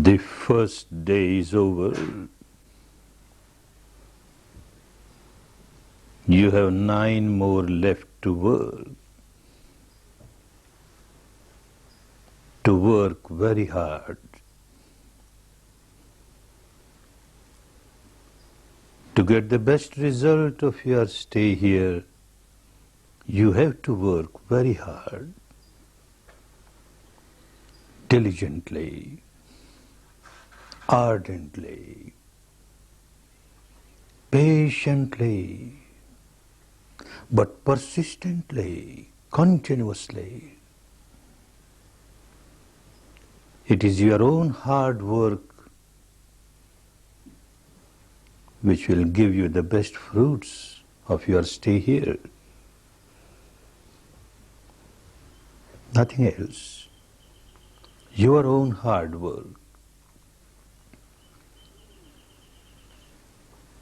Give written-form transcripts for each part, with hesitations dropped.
The first day is over. You have 9 more left to work. To work very hard. To get the best result of your stay here, you have to work very hard, diligently, ardently, patiently, but persistently, continuously. It is your own hard work which will give you the best fruits of your stay here. Nothing else. Your own hard work.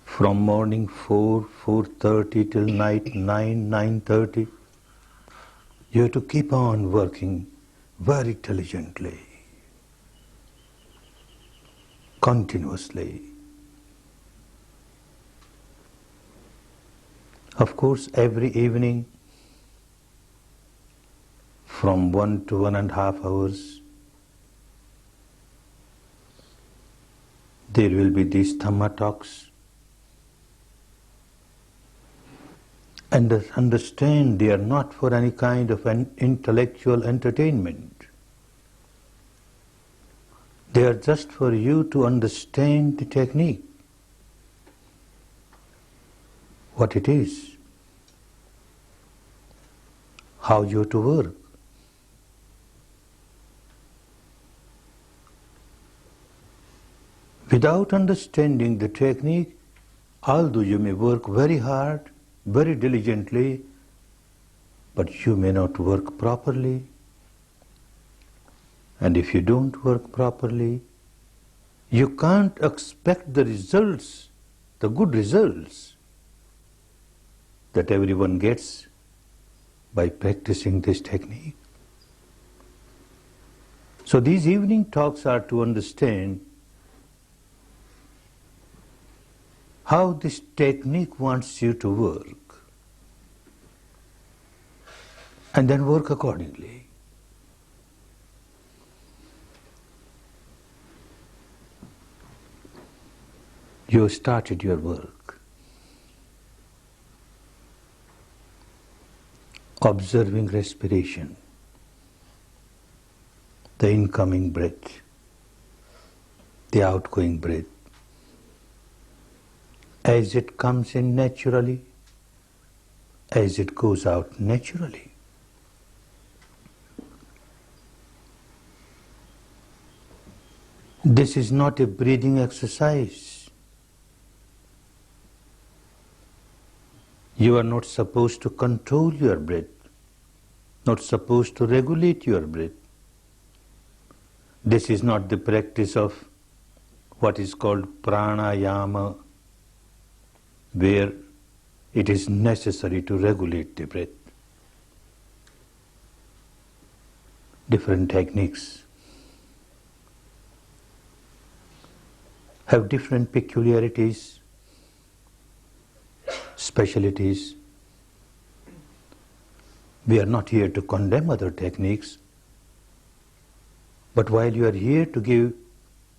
From morning 4:30 till night 9:30, you have to keep on working very diligently, continuously. Of course, every evening, from 1 to 1.5 hours, there will be these Dhamma talks. And understand they are not for any kind of an intellectual entertainment. They are just for you to understand the technique, what it is, how you have to work. Without understanding the technique, although you may work very hard, very diligently, but you may not work properly. And if you don't work properly, you can't expect the results, the good results that everyone gets by practicing this technique. So these evening talks are to understand how this technique wants you to work, and then work accordingly. You started your work, observing respiration, the incoming breath, the outgoing breath, as it comes in naturally, as it goes out naturally. This is not a breathing exercise. You are not supposed to control your breath, not supposed to regulate your breath. This is not the practice of what is called pranayama, where it is necessary to regulate the breath. Different techniques have different peculiarities, specialities. We are not here to condemn other techniques, but while you are here to give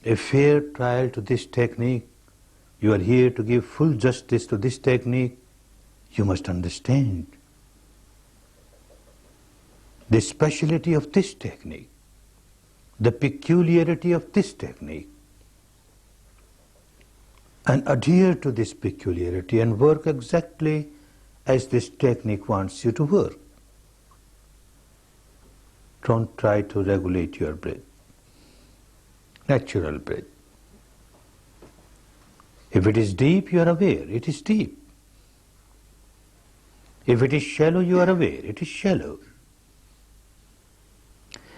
a fair trial to this technique, you are here to give full justice to this technique, you must understand the speciality of this technique, the peculiarity of this technique, and adhere to this peculiarity and work exactly as this technique wants you to work. Don't try to regulate your breath, natural breath. If it is deep, you are aware, it is deep. If it is shallow, you are aware, it is shallow.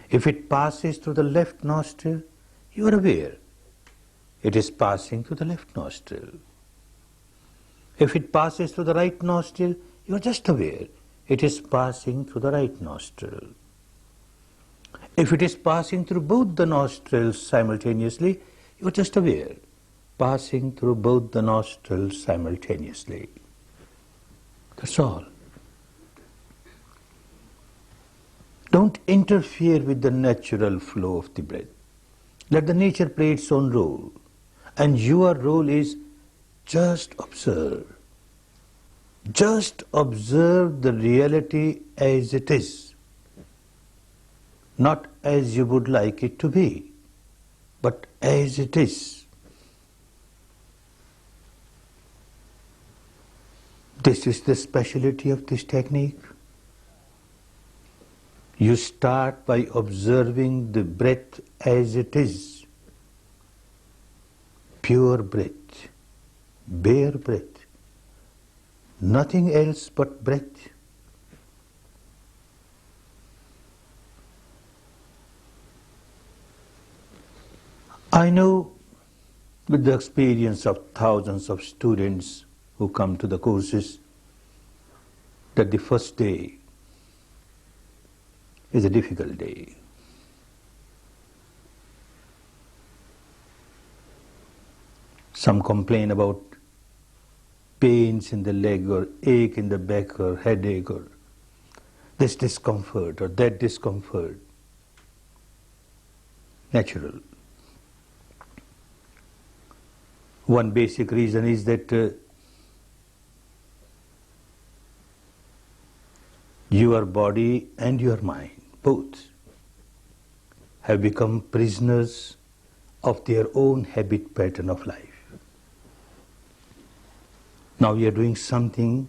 If it passes through the left nostril, you are aware, it is passing through the left nostril. If it passes through the right nostril, you are just aware, it is passing through the right nostril. If it is passing through both the nostrils simultaneously, you are just aware, passing through both the nostrils simultaneously. That's all. Don't interfere with the natural flow of the breath. Let the nature play its own role. And your role is just observe. Just observe the reality as it is. Not as you would like it to be, but as it is. This is the speciality of this technique. You start by observing the breath as it is. Pure breath, bare breath, nothing else but breath. I know with the experience of thousands of students who come to the courses that the first day is a difficult day. Some complain about pains in the leg or ache in the back or headache or this discomfort or that discomfort. Natural. One basic reason is that your body and your mind, both, have become prisoners of their own habit pattern of life. Now you are doing something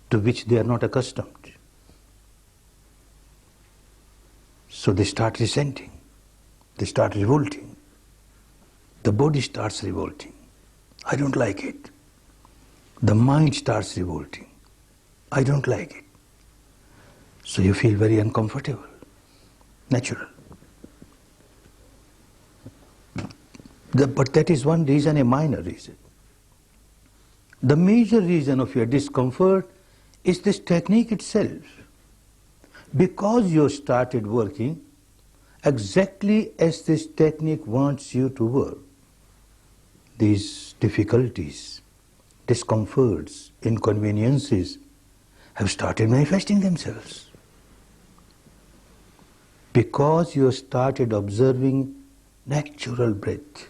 to which they are not accustomed. So they start resenting, they start revolting. The body starts revolting. I don't like it. The mind starts revolting. I don't like it. So you feel very uncomfortable. Natural. But that is one reason, a minor reason. The major reason of your discomfort is this technique itself. Because you started working exactly as this technique wants you to work, these difficulties, discomforts, inconveniences have started manifesting themselves. Because you started observing natural breath,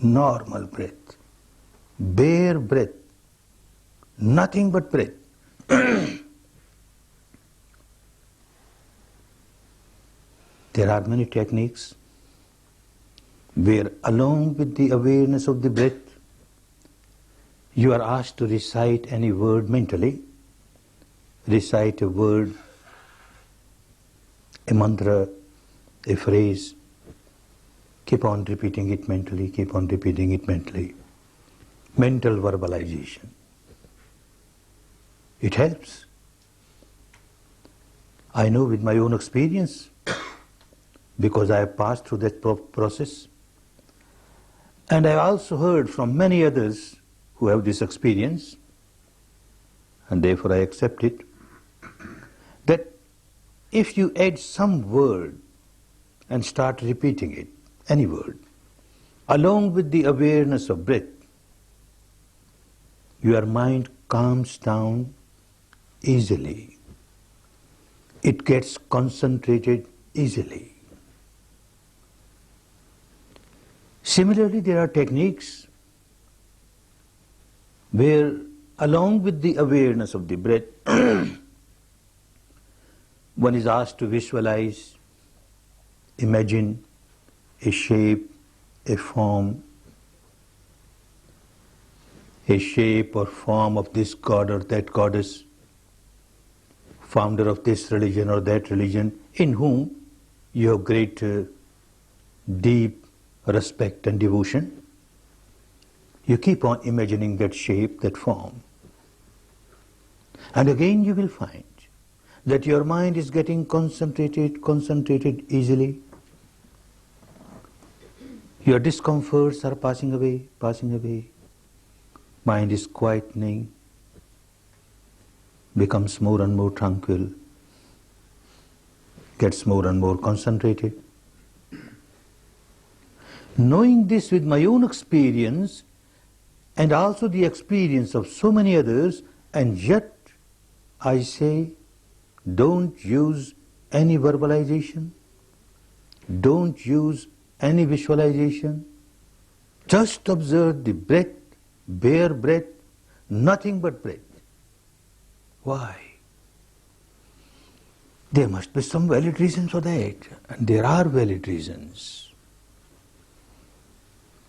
normal breath, bare breath, nothing but breath. There are many techniques where along with the awareness of the breath, you are asked to recite any word mentally. Recite a word, a mantra, a phrase. Keep on repeating it mentally, keep on repeating it mentally. Mental verbalization. It helps. I know with my own experience, because I have passed through that process. And I also heard from many others who have this experience, and therefore I accept it, that if you add some word and start repeating it, any word, along with the awareness of breath, your mind calms down easily. It gets concentrated easily. Similarly, there are techniques where along with the awareness of the breath, one is asked to visualize, imagine a shape, a form, a shape or form of this god or that goddess, founder of this religion or that religion, in whom you have great deep respect and devotion. You keep on imagining that shape, that form. And again you will find that your mind is getting concentrated easily. Your discomforts are passing away. Mind is quietening, becomes more and more tranquil. gets more and more concentrated. Knowing this with my own experience and also the experience of so many others, and yet I say, don't use any verbalization, don't use any visualization, just observe the breath, bare breath, nothing but breath. Why? There must be some valid reasons for that, and there are valid reasons.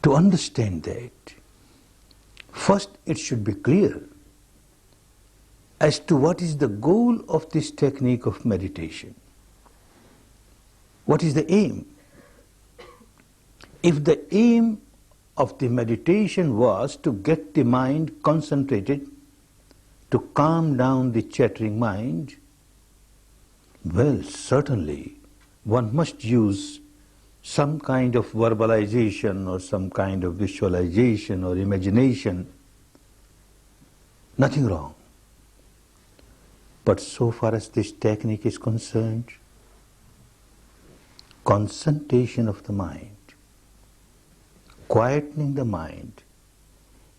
To understand that, first it should be clear as to what is the goal of this technique of meditation. What is the aim? If the aim of the meditation was to get the mind concentrated, to calm down the chattering mind, well, certainly one must use some kind of verbalization or some kind of visualization or imagination. Nothing wrong. But so far as this technique is concerned, concentration of the mind, quietening the mind,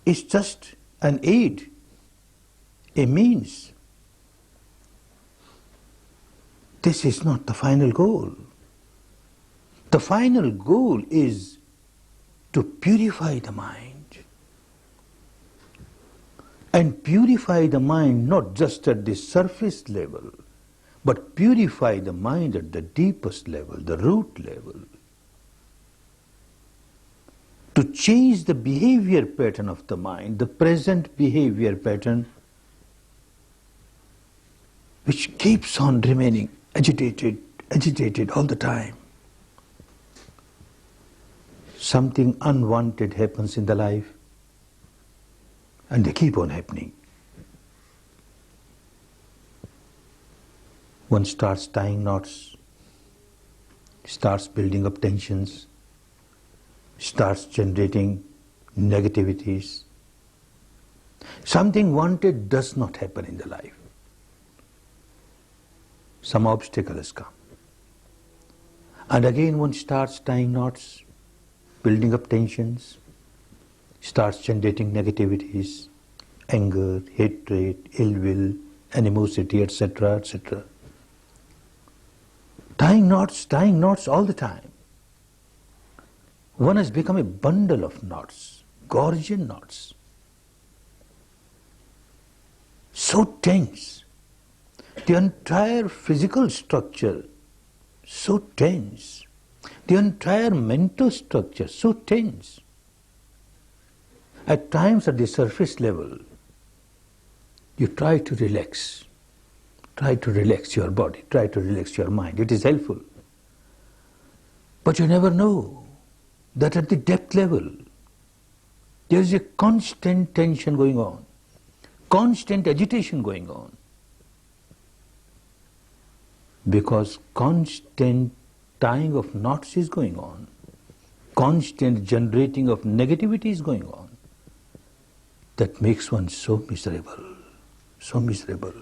is just an aid, a means. This is not the final goal. The final goal is to purify the mind. And purify the mind not just at the surface level, but purify the mind at the deepest level, the root level. To change the behavior pattern of the mind, the present behavior pattern, which keeps on remaining agitated all the time. Something unwanted happens in the life, and they keep on happening. One starts tying knots, starts building up tensions, starts generating negativities. Something wanted does not happen in the life. Some obstacle has come. And again one starts tying knots, building up tensions, starts generating negativities, anger, hatred, ill will, animosity, etc., etc. Tying knots all the time. One has become a bundle of knots, Gordian knots. So tense. The entire physical structure so tense. The entire mental structure so tense. At times at the surface level, you try to relax. Try to relax your body, try to relax your mind. It is helpful. But you never know that at the depth level, there is a constant tension going on, constant agitation going on. Because constant tying of knots is going on, constant generating of negativity is going on. That makes one so miserable, so miserable.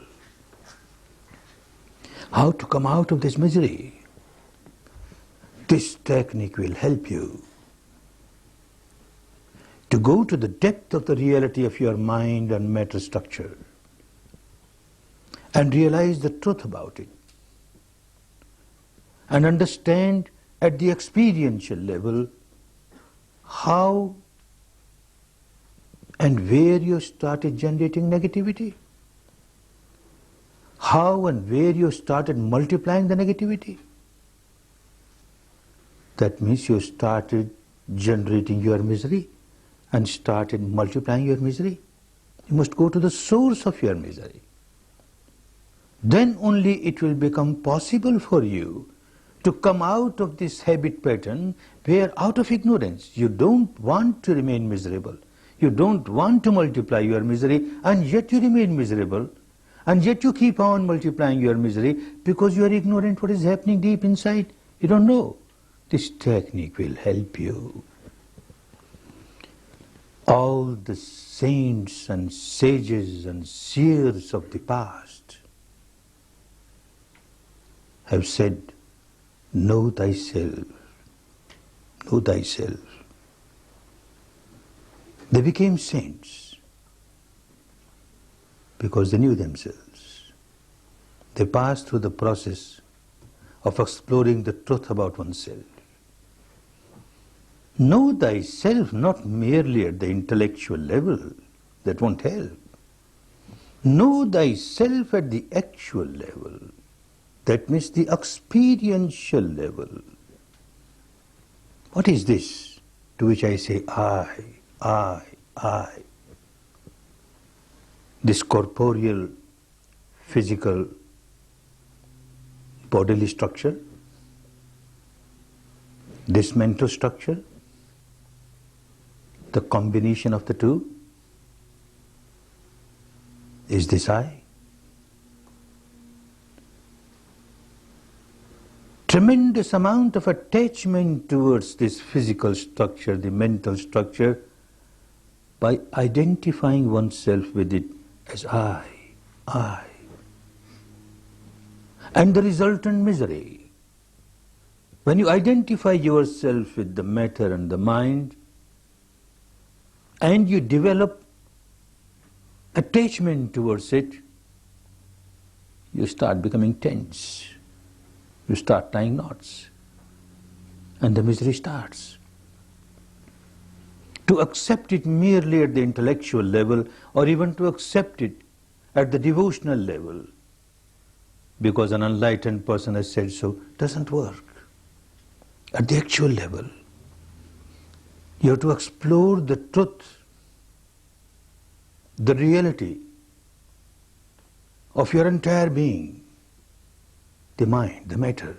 How to come out of this misery? This technique will help you to go to the depth of the reality of your mind and matter structure and realize the truth about it and understand at the experiential level how and where you started generating negativity, how and where you started multiplying the negativity. That means you started generating your misery and started multiplying your misery. You must go to the source of your misery. Then only it will become possible for you to come out of this habit pattern where out of ignorance you don't want to remain miserable. You don't want to multiply your misery, and yet you remain miserable, and yet you keep on multiplying your misery because you are ignorant what is happening deep inside. You don't know. This technique will help you. All the saints and sages and seers of the past have said know thyself, know thyself. They became saints because they knew themselves. They passed through the process of exploring the truth about oneself. Know thyself not merely at the intellectual level, that won't help. Know thyself at the actual level, that means the experiential level. What is this to which I say I? This corporeal, physical, bodily structure, this mental structure, the combination of the two, is this I? Tremendous amount of attachment towards this physical structure, the mental structure, by identifying oneself with it as I. And the resultant misery. When you identify yourself with the matter and the mind, and you develop attachment towards it, you start becoming tense. You start tying knots. And the misery starts. To accept it merely at the intellectual level, or even to accept it at the devotional level, because an enlightened person has said so, doesn't work. At the actual level, you have to explore the truth, the reality of your entire being, the mind, the matter,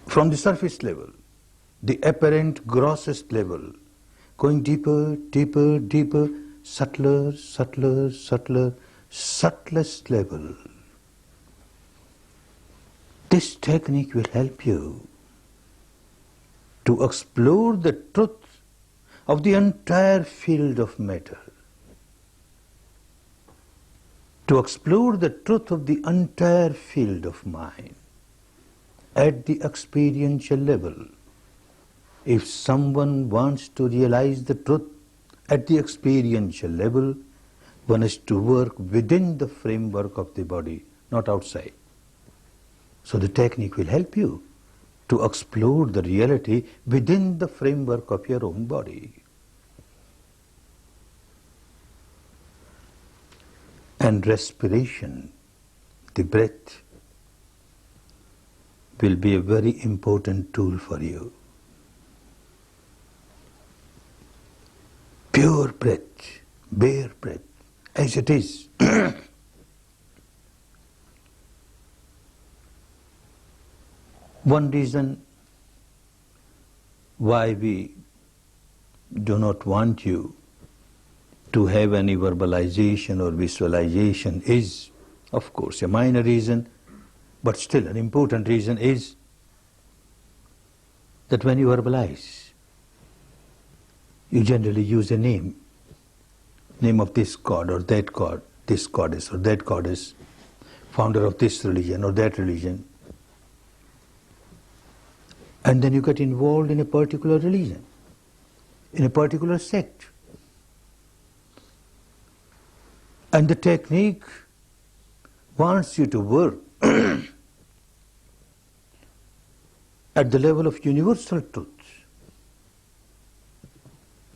from the surface level, the apparent grossest level, going deeper, deeper, deeper, subtler, subtler, subtler, subtlest level. This technique will help you to explore the truth of the entire field of matter, to explore the truth of the entire field of mind at the experiential level. If someone wants to realize the truth at the experiential level, one has to work within the framework of the body, not outside. So the technique will help you to explore the reality within the framework of your own body. And respiration, the breath, will be a very important tool for you. Pure breath, bare breath, as it is. One reason why we do not want you to have any verbalization or visualization is, of course, a minor reason, but still an important reason is that when you verbalize, you generally use a name of this god or that god, this goddess or that goddess, founder of this religion or that religion. And then you get involved in a particular religion, in a particular sect. And the technique wants you to work at the level of universal truth.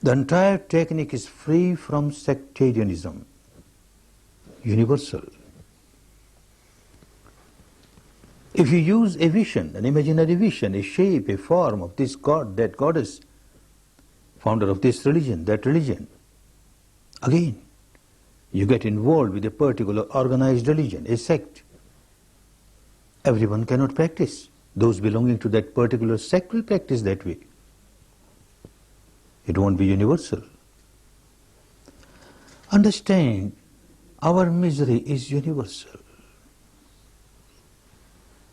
The entire technique is free from sectarianism, universal. If you use a vision, an imaginary vision, a shape, a form of this god, that goddess, founder of this religion, that religion, again, you get involved with a particular organized religion, a sect. Everyone cannot practice. Those belonging to that particular sect will practice that way. It won't be universal. Understand, our misery is universal.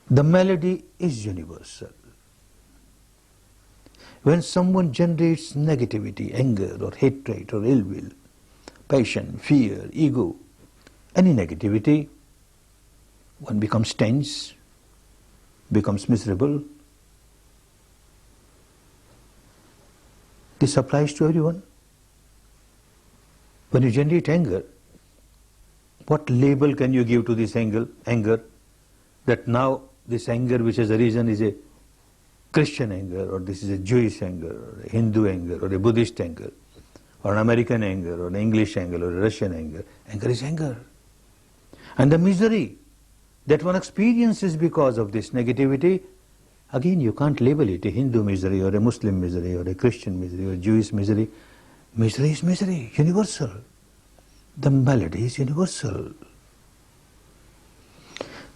The malady is universal. When someone generates negativity, anger or hatred or ill will, passion, fear, ego, any negativity, one becomes tense, becomes miserable. This applies to everyone. When you generate anger, what label can you give to this anger? That now this anger which has arisen is a Christian anger, or this is a Jewish anger, or a Hindu anger, or a Buddhist anger, or an American anger, or an English anger, or a Russian anger. Anger is anger. And the misery that one experiences because of this negativity, again you can't label it a Hindu misery, or a Muslim misery, or a Christian misery, or a Jewish misery. Misery is misery, universal. The malady is universal.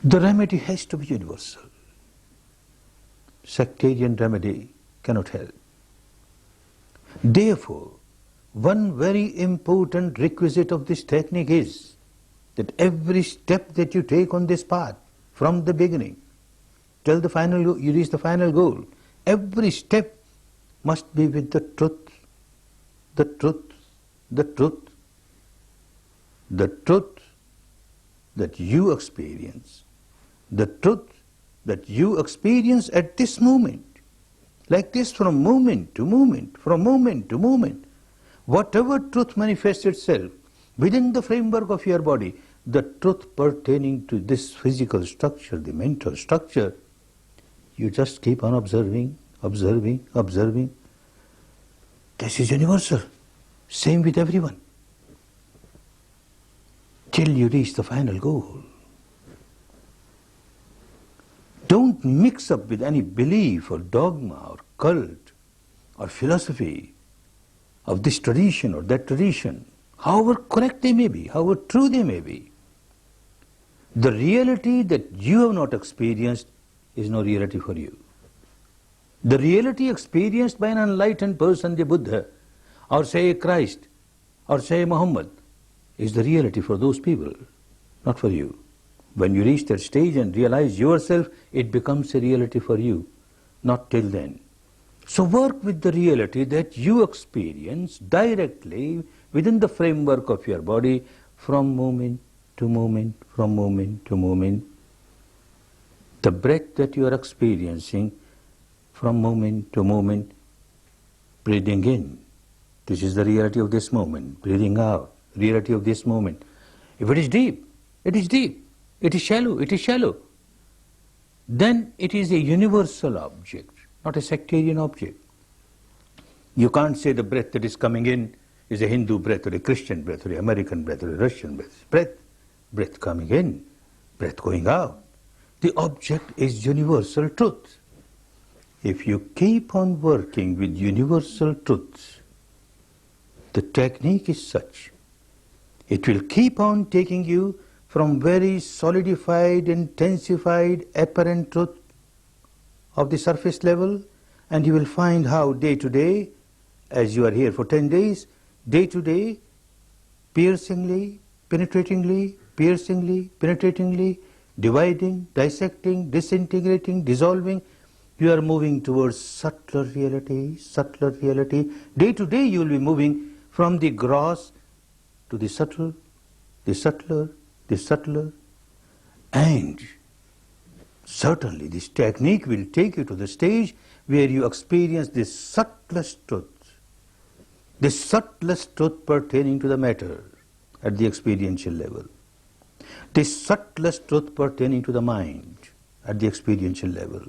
The remedy has to be universal. Sectarian remedy cannot help. Therefore, one very important requisite of this technique is that every step that you take on this path, from the beginning till the final, you reach the final goal, every step must be with the truth, the truth, the truth, the truth that you experience, the truth that you experience at this moment, like this, from moment to moment, from moment to moment. Whatever truth manifests itself within the framework of your body, the truth pertaining to this physical structure, the mental structure, you just keep on observing, observing, observing. This is universal. Same with everyone. Till you reach the final goal. Don't mix up with any belief or dogma or cult or philosophy of this tradition or that tradition, however correct they may be, however true they may be. The reality that you have not experienced is no reality for you. The reality experienced by an enlightened person, the Buddha, or say Christ, or say Muhammad, is the reality for those people, not for you. When you reach that stage and realize yourself, it becomes a reality for you, not till then. So work with the reality that you experience directly within the framework of your body, from moment to moment, from moment to moment. The breath that you are experiencing from moment to moment, breathing in, this is the reality of this moment. Breathing out, reality of this moment. If it is deep, it is deep. It is shallow, it is shallow. Then it is a universal object, not a sectarian object. You can't say the breath that is coming in is a Hindu breath, or a Christian breath, or an American breath, or a Russian breath. Breath coming in, breath going out. The object is universal truth. If you keep on working with universal truths, the technique is such, it will keep on taking you from very solidified, intensified, apparent truth of the surface level, and you will find how day to day, as you are here for 10 days, day to day, piercingly, penetratingly, dividing, dissecting, disintegrating, dissolving, you are moving towards subtler reality, subtler reality. Day to day you will be moving from the gross to the subtle, the subtler, the subtler. And certainly this technique will take you to the stage where you experience the subtlest truth pertaining to the matter at the experiential level, the subtlest truth pertaining to the mind at the experiential level,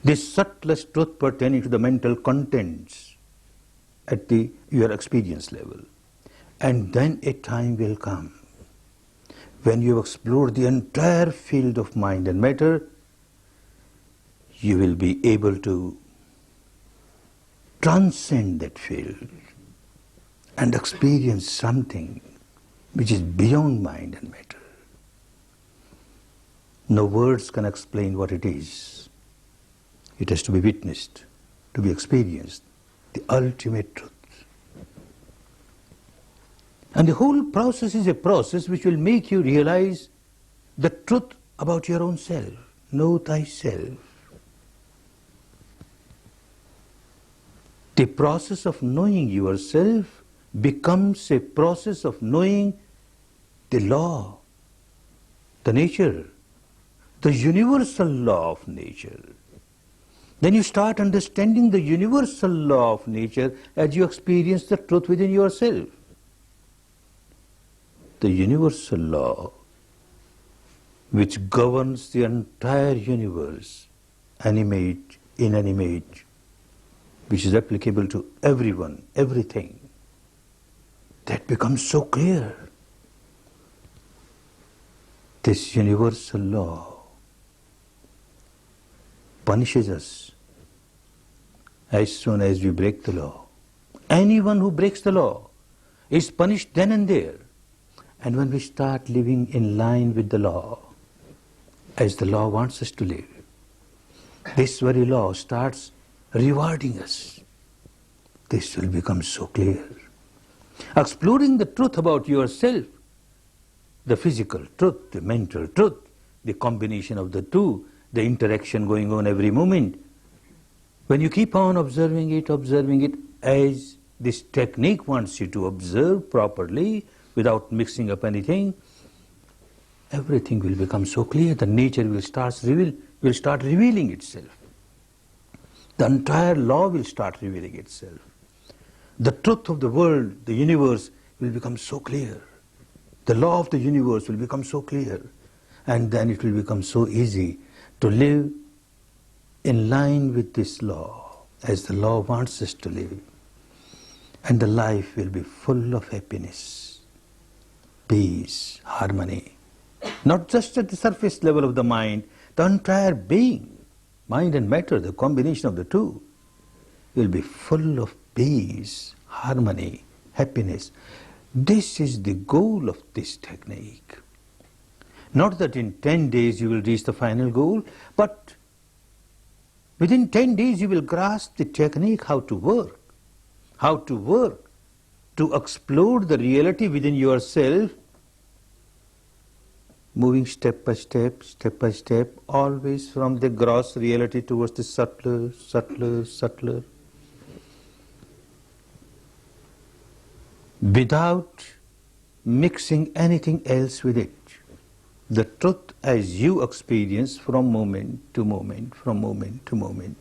the subtlest truth pertaining to the mental contents at your experience level. And then a time will come when you have explored the entire field of mind and matter, you will be able to transcend that field and experience something which is beyond mind and matter. No words can explain what it is. It has to be witnessed, to be experienced, the ultimate truth. And the whole process is a process which will make you realize the truth about your own self. Know thyself. The process of knowing yourself becomes a process of knowing the law, the nature, the universal law of nature. Then you start understanding the universal law of nature as you experience the truth within yourself. The universal law which governs the entire universe, animate, inanimate, which is applicable to everyone, everything, that becomes so clear. This universal law punishes us as soon as we break the law. Anyone who breaks the law is punished then and there. And when we start living in line with the law, as the law wants us to live, this very law starts rewarding us. This will become so clear. Exploring the truth about yourself, the physical truth, the mental truth, the combination of the two, the interaction going on every moment. When you keep on observing it as this technique wants you to observe properly without mixing up anything, everything will become so clear. The nature will start revealing itself. The entire law will start revealing itself. The truth of the world, the universe, will become so clear. The law of the universe will become so clear. And then it will become so easy to live in line with this law, as the law wants us to live. And the life will be full of happiness, peace, harmony. Not just at the surface level of the mind, the entire being, mind and matter, the combination of the two, will be full of peace, harmony, happiness. This is the goal of this technique. Not that in 10 days you will reach the final goal, but within 10 days you will grasp the technique how to work to explore the reality within yourself, moving step by step, always from the gross reality towards the subtler, without mixing anything else with it. The truth as you experience from moment to moment, from moment to moment.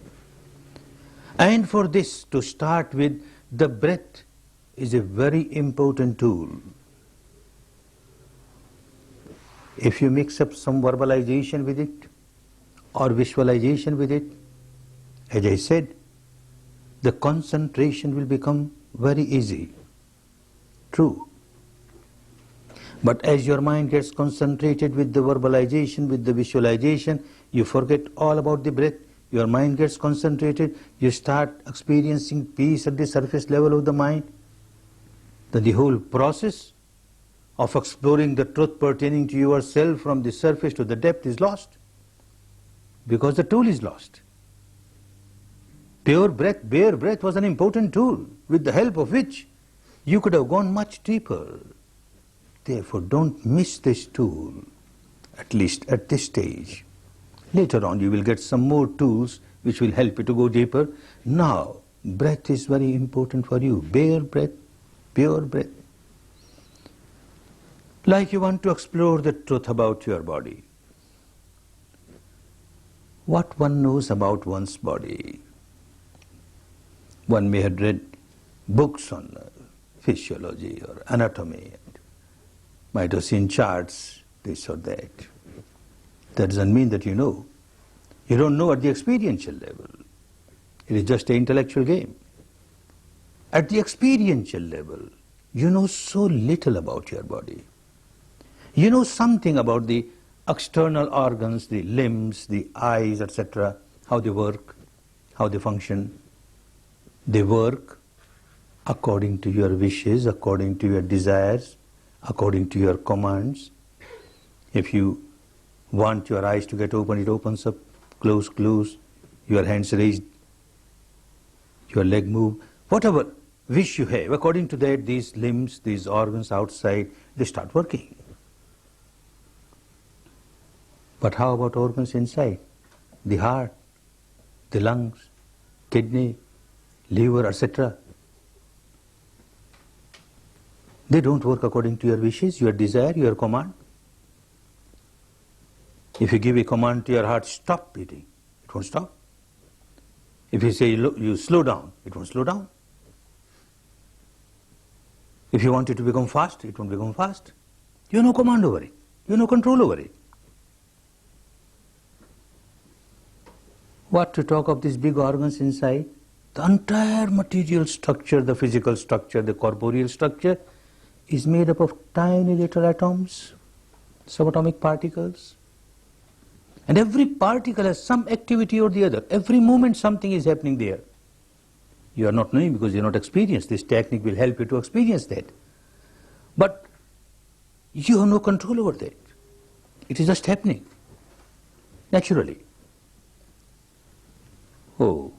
And for this, to start with, the breath is a very important tool. If you mix up some verbalization with it or visualization with it, as I said, the concentration will become very easy. True. But as your mind gets concentrated with the verbalization, with the visualization, you forget all about the breath. Your mind gets concentrated, you start experiencing peace at the surface level of the mind. Then the whole process of exploring the truth pertaining to yourself from the surface to the depth is lost, because the tool is lost. Bare breath was an important tool, with the help of which you could have gone much deeper. Therefore, don't miss this tool, at least at this stage. Later on, you will get some more tools which will help you to go deeper. Now, breath is very important for you. Bare breath, pure breath. Like you want to explore the truth about your body. What one knows about one's body. One may have read books on physiology or anatomy, and might have seen charts, this or that. That doesn't mean that you know. You don't know at the experiential level. It is just an intellectual game. At the experiential level, you know so little about your body. You know something about the external organs, the limbs, the eyes, etc., how they work, how they function. They work according to your wishes, according to your desires, according to your commands. If you want your eyes to get open, it opens up, close, your hands raised, your leg move, whatever wish you have. According to that, these limbs, these organs outside, they start working. But how about organs inside? The heart, the lungs, kidney, liver, etc. They don't work according to your wishes, your desire, your command. If you give a command to your heart, stop beating, it won't stop. If you say you slow down, it won't slow down. If you want it to become fast, it won't become fast. You have no command over it. You have no control over it. What to talk of these big organs inside? The entire material structure, the physical structure, the corporeal structure is made up of tiny little atoms, subatomic particles. And every particle has some activity or the other. Every moment something is happening there. You are not knowing because you are not experienced. This technique will help you to experience that. But you have no control over that. It is just happening naturally. Oh,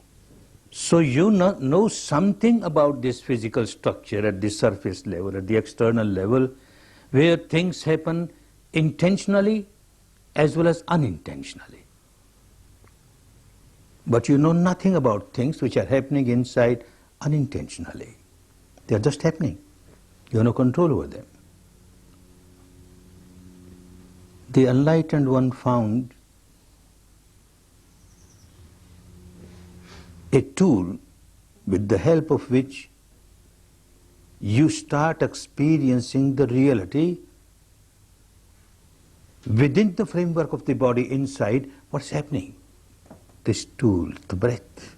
so you know something about this physical structure at the surface level, at the external level, where things happen intentionally as well as unintentionally. But you know nothing about things which are happening inside unintentionally. They are just happening. You have no control over them. The enlightened one found a tool with the help of which you start experiencing the reality within the framework of the body inside what's happening. This tool, the breath.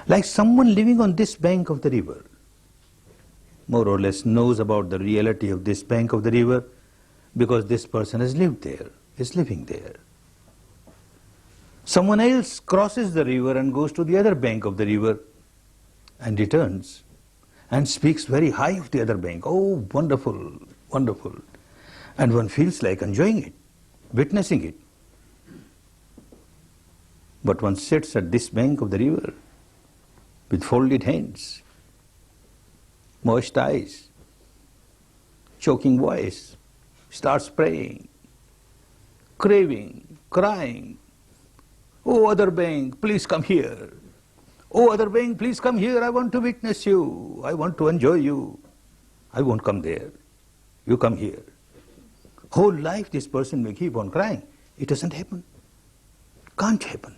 Like someone living on this bank of the river, more or less knows about the reality of this bank of the river because this person has lived there, is living there. Someone else crosses the river and goes to the other bank of the river and returns and speaks very high of the other bank. Oh, wonderful, wonderful. And one feels like enjoying it, witnessing it. But one sits at this bank of the river with folded hands, moist eyes, choking voice, starts praying, craving, crying. Oh, other bank, please come here. Oh, other bank, please come here. I want to witness you. I want to enjoy you. I won't come there. You come here. Whole life this person may keep on crying. It doesn't happen. Can't happen.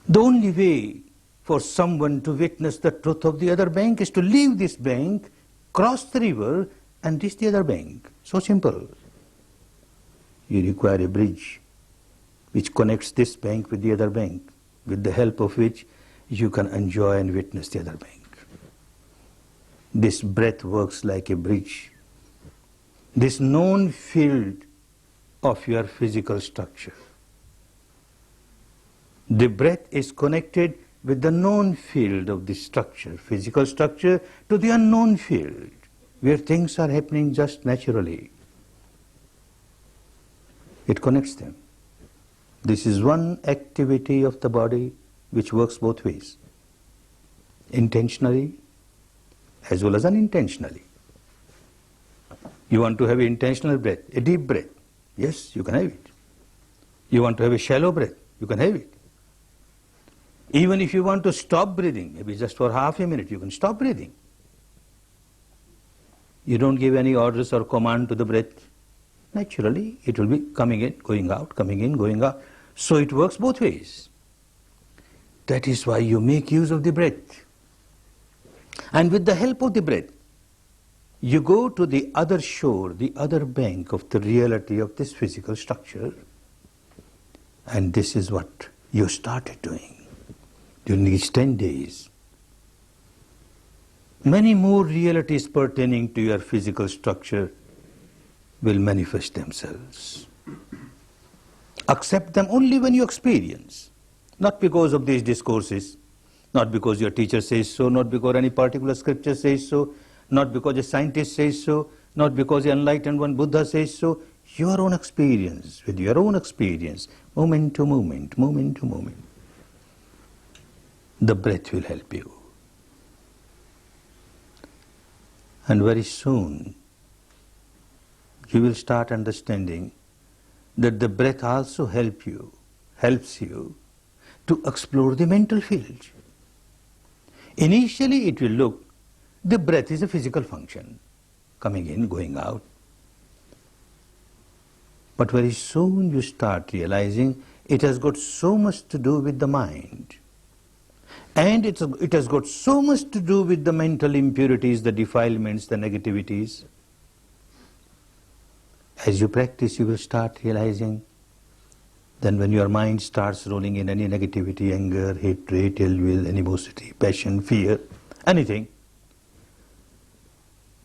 The only way for someone to witness the truth of the other bank is to leave this bank, cross the river and reach the other bank. So simple. You require a bridge which connects this bank with the other bank, with the help of which you can enjoy and witness the other bank. This breath works like a bridge. This known field of your physical structure. The breath is connected with the known field of the structure, physical structure, to the unknown field, where things are happening just naturally. It connects them. This is one activity of the body which works both ways, intentionally as well as unintentionally. You want to have an intentional breath, a deep breath, yes, you can have it. You want to have a shallow breath, you can have it. Even if you want to stop breathing, maybe just for half a minute, you can stop breathing. You don't give any orders or command to the breath. Naturally, it will be coming in, going out, coming in, going out. So it works both ways. That is why you make use of the breath. And with the help of the breath, you go to the other shore, the other bank of the reality of this physical structure. And this is what you started doing during these 10 days. Many more realities pertaining to your physical structure will manifest themselves. Accept them only when you experience, not because of these discourses, not because your teacher says so, not because any particular scripture says so, not because a scientist says so, not because the enlightened one Buddha says so. Your own experience, with your own experience, moment to moment, moment to moment. The breath will help you. And very soon, you will start understanding that the breath also helps you to explore the mental field. Initially it will look, the breath is a physical function, coming in, going out. But very soon you start realizing it has got so much to do with the mind. And it has got so much to do with the mental impurities, the defilements, the negativities. As you practice, you will start realizing then when your mind starts rolling in any negativity, anger, hatred, ill will, animosity, passion, fear, anything,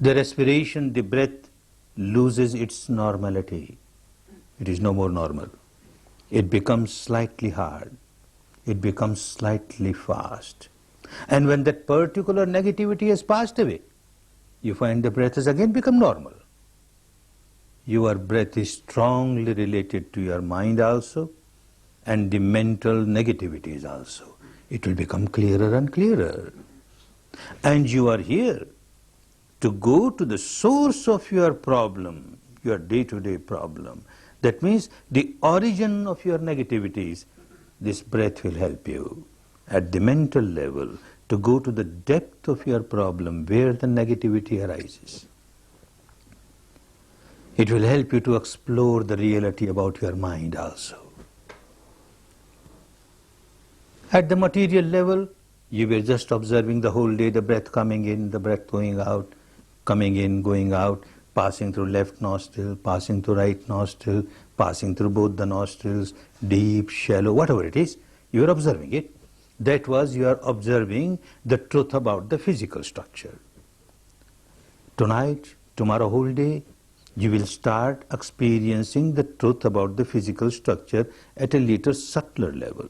the respiration, the breath loses its normality. It is no more normal. It becomes slightly hard. It becomes slightly fast. And when that particular negativity has passed away, you find the breath has again become normal. Your breath is strongly related to your mind also, and the mental negativities also. It will become clearer and clearer. And you are here to go to the source of your problem, your day-to-day problem. That means the origin of your negativities. This breath will help you at the mental level to go to the depth of your problem where the negativity arises. It will help you to explore the reality about your mind also. At the material level, you were just observing the whole day the breath coming in, the breath going out, coming in, going out, passing through left nostril, passing through right nostril, passing through both the nostrils, deep, shallow, whatever it is, you are observing it. That was you are observing the truth about the physical structure. Tonight, tomorrow whole day, you will start experiencing the truth about the physical structure at a little subtler level,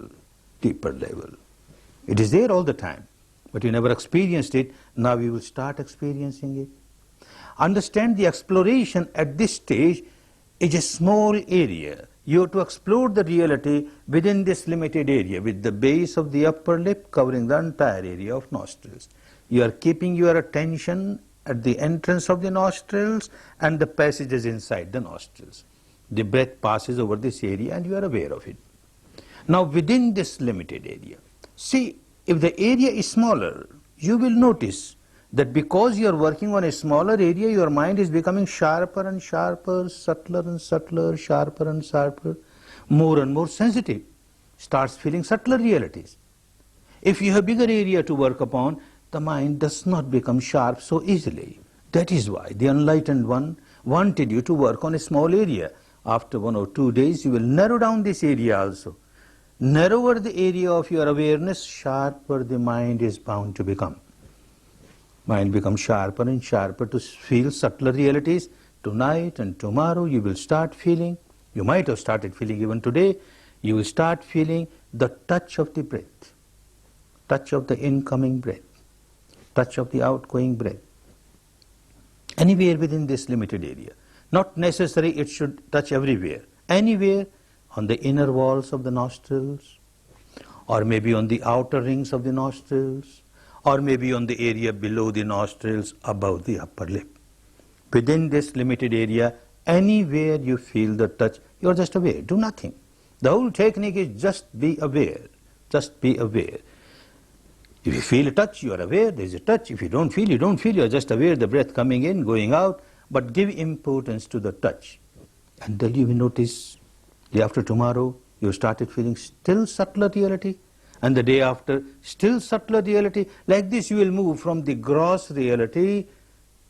deeper level. It is there all the time, but you never experienced it. Now you will start experiencing it. Understand the exploration at this stage is a small area. You have to explore the reality within this limited area with the base of the upper lip covering the entire area of nostrils. You are keeping your attention at the entrance of the nostrils and the passages inside the nostrils. The breath passes over this area and you are aware of it. Now within this limited area, see, if the area is smaller, you will notice that because you are working on a smaller area, your mind is becoming sharper and sharper, subtler and subtler, sharper and sharper, more and more sensitive, starts feeling subtler realities. If you have bigger area to work upon, the mind does not become sharp so easily. That is why the enlightened one wanted you to work on a small area. After 1 or 2 days, you will narrow down this area also. Narrower the area of your awareness, sharper the mind is bound to become. Mind becomes sharper and sharper to feel subtler realities. Tonight and tomorrow you will start feeling, you might have started feeling even today, you will start feeling the touch of the breath, touch of the incoming breath, touch of the outgoing breath. Anywhere within this limited area. Not necessary it should touch everywhere. Anywhere on the inner walls of the nostrils, or maybe on the outer rings of the nostrils, or maybe on the area below the nostrils, above the upper lip. Within this limited area, anywhere you feel the touch, you are just aware, do nothing. The whole technique is just be aware, just be aware. If you feel a touch, you are aware, there is a touch. If you don't feel, you don't feel, you are just aware, the breath coming in, going out, but give importance to the touch. And then you will notice, day after tomorrow, you started feeling still subtler reality, and the day after, still subtler reality. Like this you will move from the gross reality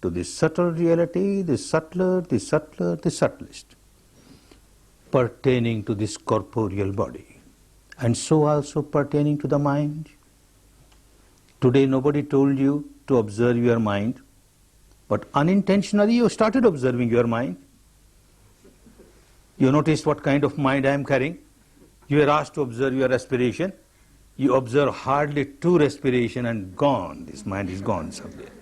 to the subtle reality, the subtler, the subtler, the subtlest, pertaining to this corporeal body, and so also pertaining to the mind. Today nobody told you to observe your mind, but unintentionally you started observing your mind. You noticed what kind of mind I am carrying. You were asked to observe your respiration. You observe hardly 2 respiration and gone. This mind is gone somewhere.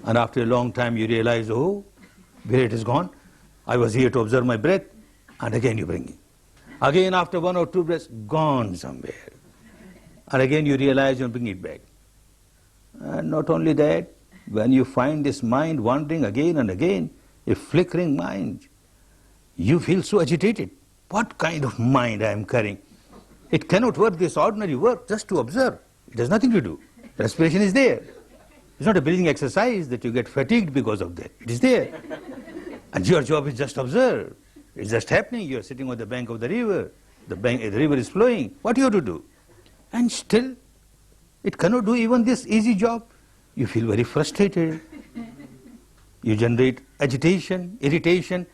And after a long time you realize, oh, where it is gone? I was here to observe my breath, and again you bring it. Again after 1 or 2 breaths, gone somewhere. And again you realize you bring it back. And not only that, when you find this mind wandering again and again, a flickering mind, you feel so agitated. What kind of mind I am carrying? It cannot work this ordinary work just to observe. It has nothing to do. Respiration is there. It's not a breathing exercise that you get fatigued because of that. It is there. And your job is just observe. It's just happening. You're sitting on the bank of the river. The river is flowing. What you have to do? And still, it cannot do even this easy job. You feel very frustrated. You generate agitation, irritation.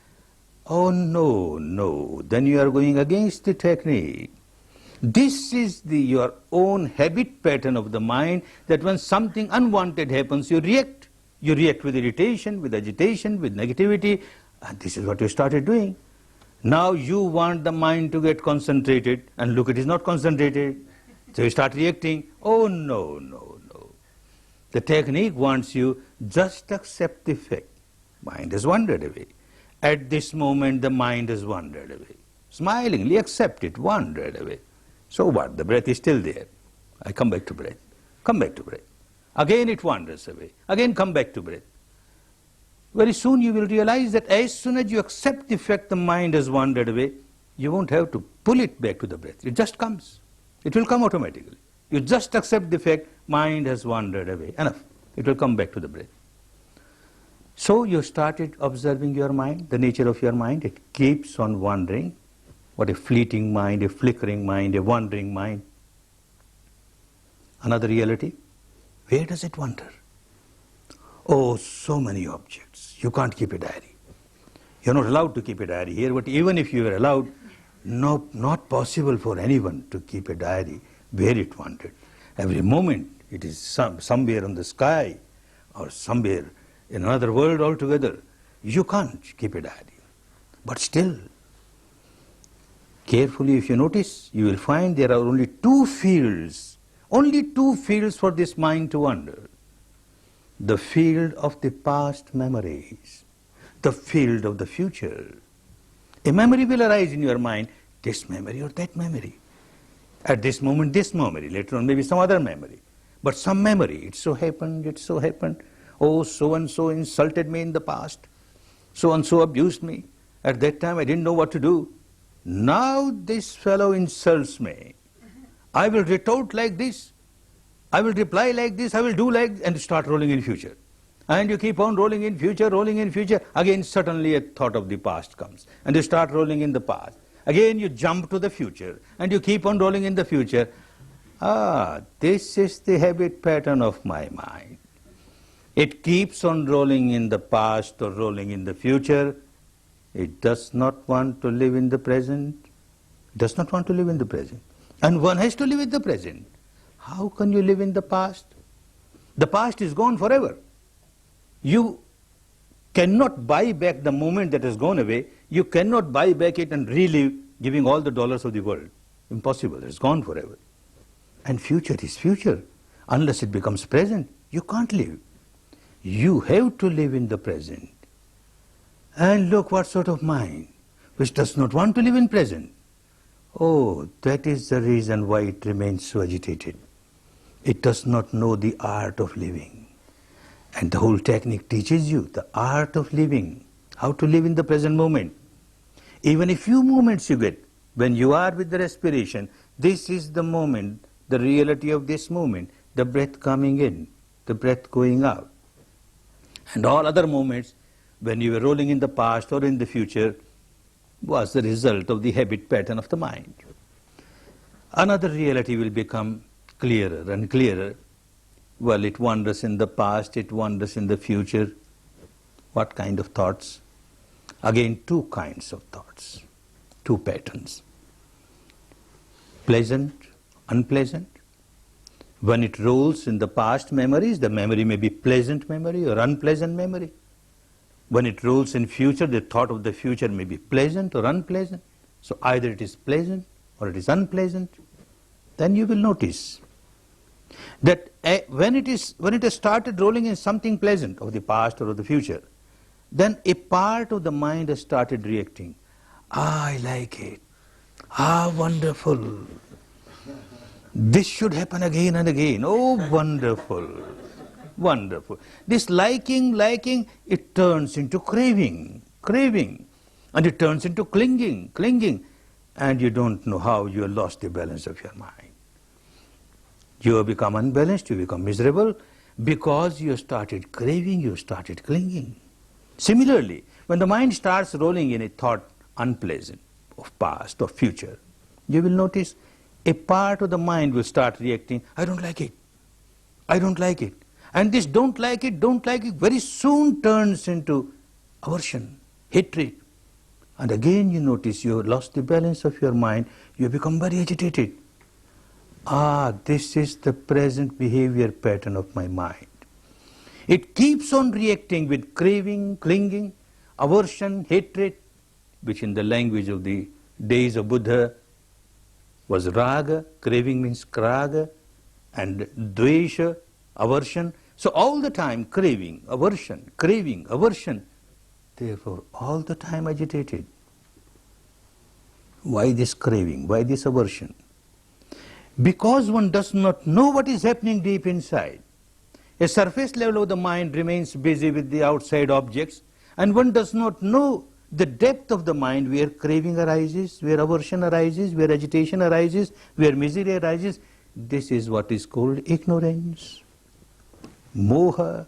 Oh no, no. Then you are going against the technique. This is your own habit pattern of the mind, that when something unwanted happens, you react. You react with irritation, with agitation, with negativity, and this is what you started doing. Now you want the mind to get concentrated, and look, it is not concentrated. So you start reacting. Oh no, no, no. The technique wants you just accept the fact. Mind has wandered away. At this moment the mind has wandered away. Smilingly accept it, wandered away. So what? The breath is still there. I come back to breath. Come back to breath. Again it wanders away. Again come back to breath. Very soon you will realize that as soon as you accept the fact the mind has wandered away, you won't have to pull it back to the breath. It just comes. It will come automatically. You just accept the fact mind has wandered away. Enough. It will come back to the breath. So you started observing your mind, the nature of your mind. It keeps on wandering. What a fleeting mind, a flickering mind, a wandering mind. Another reality. Where does it wander? Oh, so many objects. You can't keep a diary. You're not allowed to keep a diary here, but even if you were allowed, no, not possible for anyone to keep a diary where it wandered. Every moment it is somewhere on the sky or somewhere in another world altogether. You can't keep a diary. But still, carefully if you notice, you will find there are only two fields for this mind to wander. The field of the past memories, the field of the future. A memory will arise in your mind, this memory or that memory. At this moment, this memory, later on maybe some other memory. But some memory, it so happened. Oh, so-and-so insulted me in the past. So-and-so abused me. At that time I didn't know what to do. Now this fellow insults me. I will retort like this. I will reply like this, I will do like this, and start rolling in future. And you keep on rolling in future. Again suddenly a thought of the past comes. And you start rolling in the past. Again you jump to the future. And you keep on rolling in the future. This is the habit pattern of my mind. It keeps on rolling in the past or rolling in the future. It does not want to live in the present. It does not want to live in the present. And one has to live in the present. How can you live in the past? The past is gone forever. You cannot buy back the moment that has gone away. You cannot buy back it and relive, giving all the dollars of the world. Impossible. It's gone forever. And future is future. Unless it becomes present, you can't live. You have to live in the present. And look what sort of mind which does not want to live in present. Oh, that is the reason why it remains so agitated. It does not know the art of living. And the whole technique teaches you the art of living, how to live in the present moment. Even a few moments you get, when you are with the respiration, this is the moment, the reality of this moment, the breath coming in, the breath going out. And all other moments, when you were rolling in the past or in the future, was the result of the habit pattern of the mind. Another reality will become clearer and clearer. Well, it wanders in the past, it wanders in the future. What kind of thoughts? Again, two kinds of thoughts, two patterns. Pleasant, unpleasant. When it rolls in the past memories, the memory may be pleasant memory or unpleasant memory. When it rolls in future, the thought of the future may be pleasant or unpleasant. So either it is pleasant or it is unpleasant. Then you will notice that when it has started rolling in something pleasant of the past or of the future, then a part of the mind has started reacting. I like it. Wonderful. This should happen again and again. Oh, wonderful. Wonderful. This liking, it turns into craving. And it turns into clinging. And you don't know how you have lost the balance of your mind. You have become unbalanced, you become miserable, because you started craving, you started clinging. Similarly, when the mind starts rolling in a thought unpleasant, of past, of future, you will notice a part of the mind will start reacting, I don't like it, I don't like it. And this don't like it very soon turns into aversion, hatred. And again you notice you have lost the balance of your mind, you become very agitated. This is the present behavior pattern of my mind. It keeps on reacting with craving, clinging, aversion, hatred, which in the language of the days of Buddha was raga, craving means kraga, and dvesha, aversion. So all the time craving, aversion, therefore all the time agitated. Why this craving? Why this aversion? Because one does not know what is happening deep inside. A surface level of the mind remains busy with the outside objects, and one does not know the depth of the mind where craving arises, where aversion arises, where agitation arises, where misery arises. This is what is called ignorance, moha,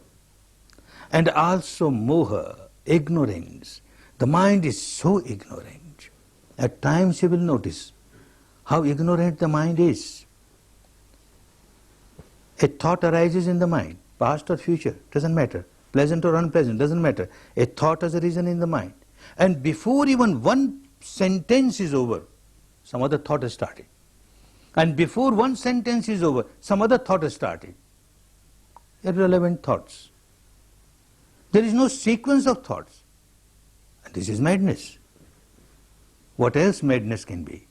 and also moha, ignorance. The mind is so ignorant. At times you will notice how ignorant the mind is. A thought arises in the mind, past or future, doesn't matter, pleasant or unpleasant, doesn't matter. A thought has arisen in the mind. And before even one sentence is over, some other thought has started. And before one sentence is over, some other thought has started. Irrelevant thoughts. There is no sequence of thoughts. And this is madness. What else madness can be?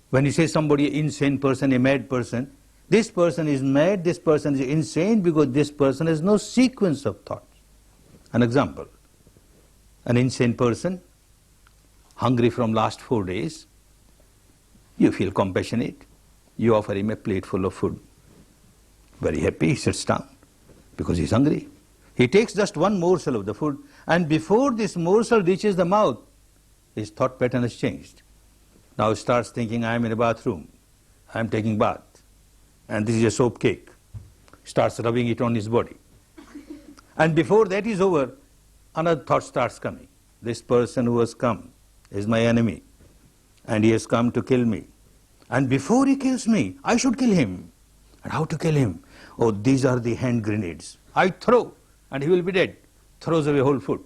When you say somebody an insane person, a mad person, this person is mad, this person is insane because this person has no sequence of thoughts. An example. An insane person, hungry from last 4 days, you feel compassionate, you offer him a plate full of food. Very happy, he sits down because he is hungry. He takes just one morsel of the food, and before this morsel reaches the mouth, his thought pattern has changed. Now he starts thinking, I am in a bathroom, I am taking bath, and this is a soap cake. Starts rubbing it on his body. And before that is over, another thought starts coming. This person who has come is my enemy, and he has come to kill me. And before he kills me, I should kill him. And how to kill him? Oh, these are the hand grenades. I throw, and he will be dead. Throws away whole food.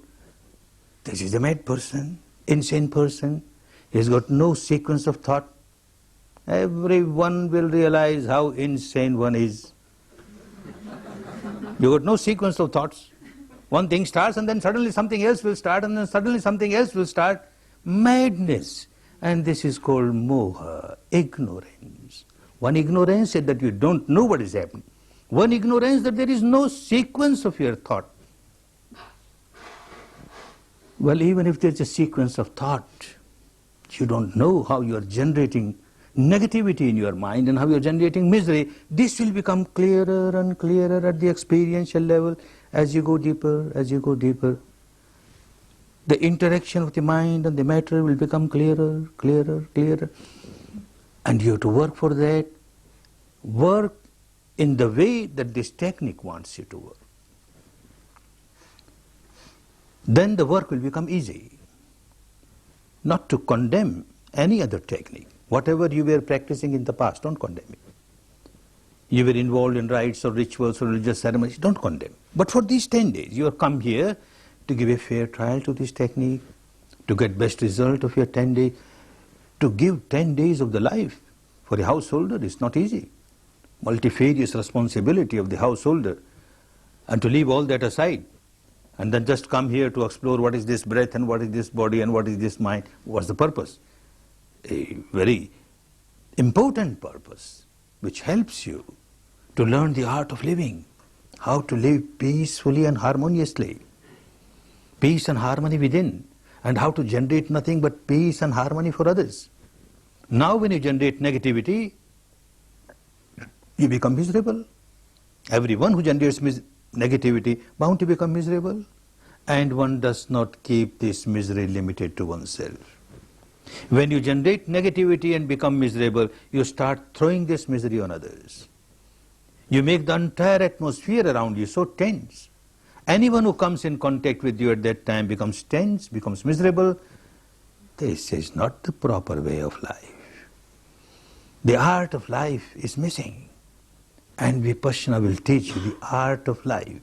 This is a mad person, insane person. He has got no sequence of thought. Everyone will realize how insane one is. You got no sequence of thoughts. One thing starts and then suddenly something else will start and then suddenly something else will start. Madness. And this is called moha, ignorance. One ignorance said that you don't know what is happening. One ignorance that there is no sequence of your thought. Well, even if there's a sequence of thought, you don't know how you are generating negativity in your mind and how you are generating misery. This will become clearer and clearer at the experiential level as you go deeper, as you go deeper. The interaction of the mind and the matter will become clearer, clearer, clearer. And you have to work for that. Work in the way that this technique wants you to work. Then the work will become easy. Not to condemn any other technique. Whatever you were practicing in the past, don't condemn it. You were involved in rites or rituals or religious ceremonies, don't condemn. But for these 10 days, you have come here to give a fair trial to this technique, to get best result of your 10 days, to give 10 days of the life. For a householder, it's not easy. Multifarious responsibility of the householder. And to leave all that aside, and then just come here to explore what is this breath and what is this body and what is this mind, what's the purpose? A very important purpose which helps you to learn the art of living, how to live peacefully and harmoniously, peace and harmony within, and how to generate nothing but peace and harmony for others. Now when you generate negativity, you become miserable. Everyone who generates negativity bound to become miserable, and one does not keep this misery limited to oneself. When you generate negativity and become miserable, you start throwing this misery on others. You make the entire atmosphere around you so tense. Anyone who comes in contact with you at that time becomes tense, becomes miserable, This is not the proper way of life. The art of life is missing. And Vipassana will teach you the art of life.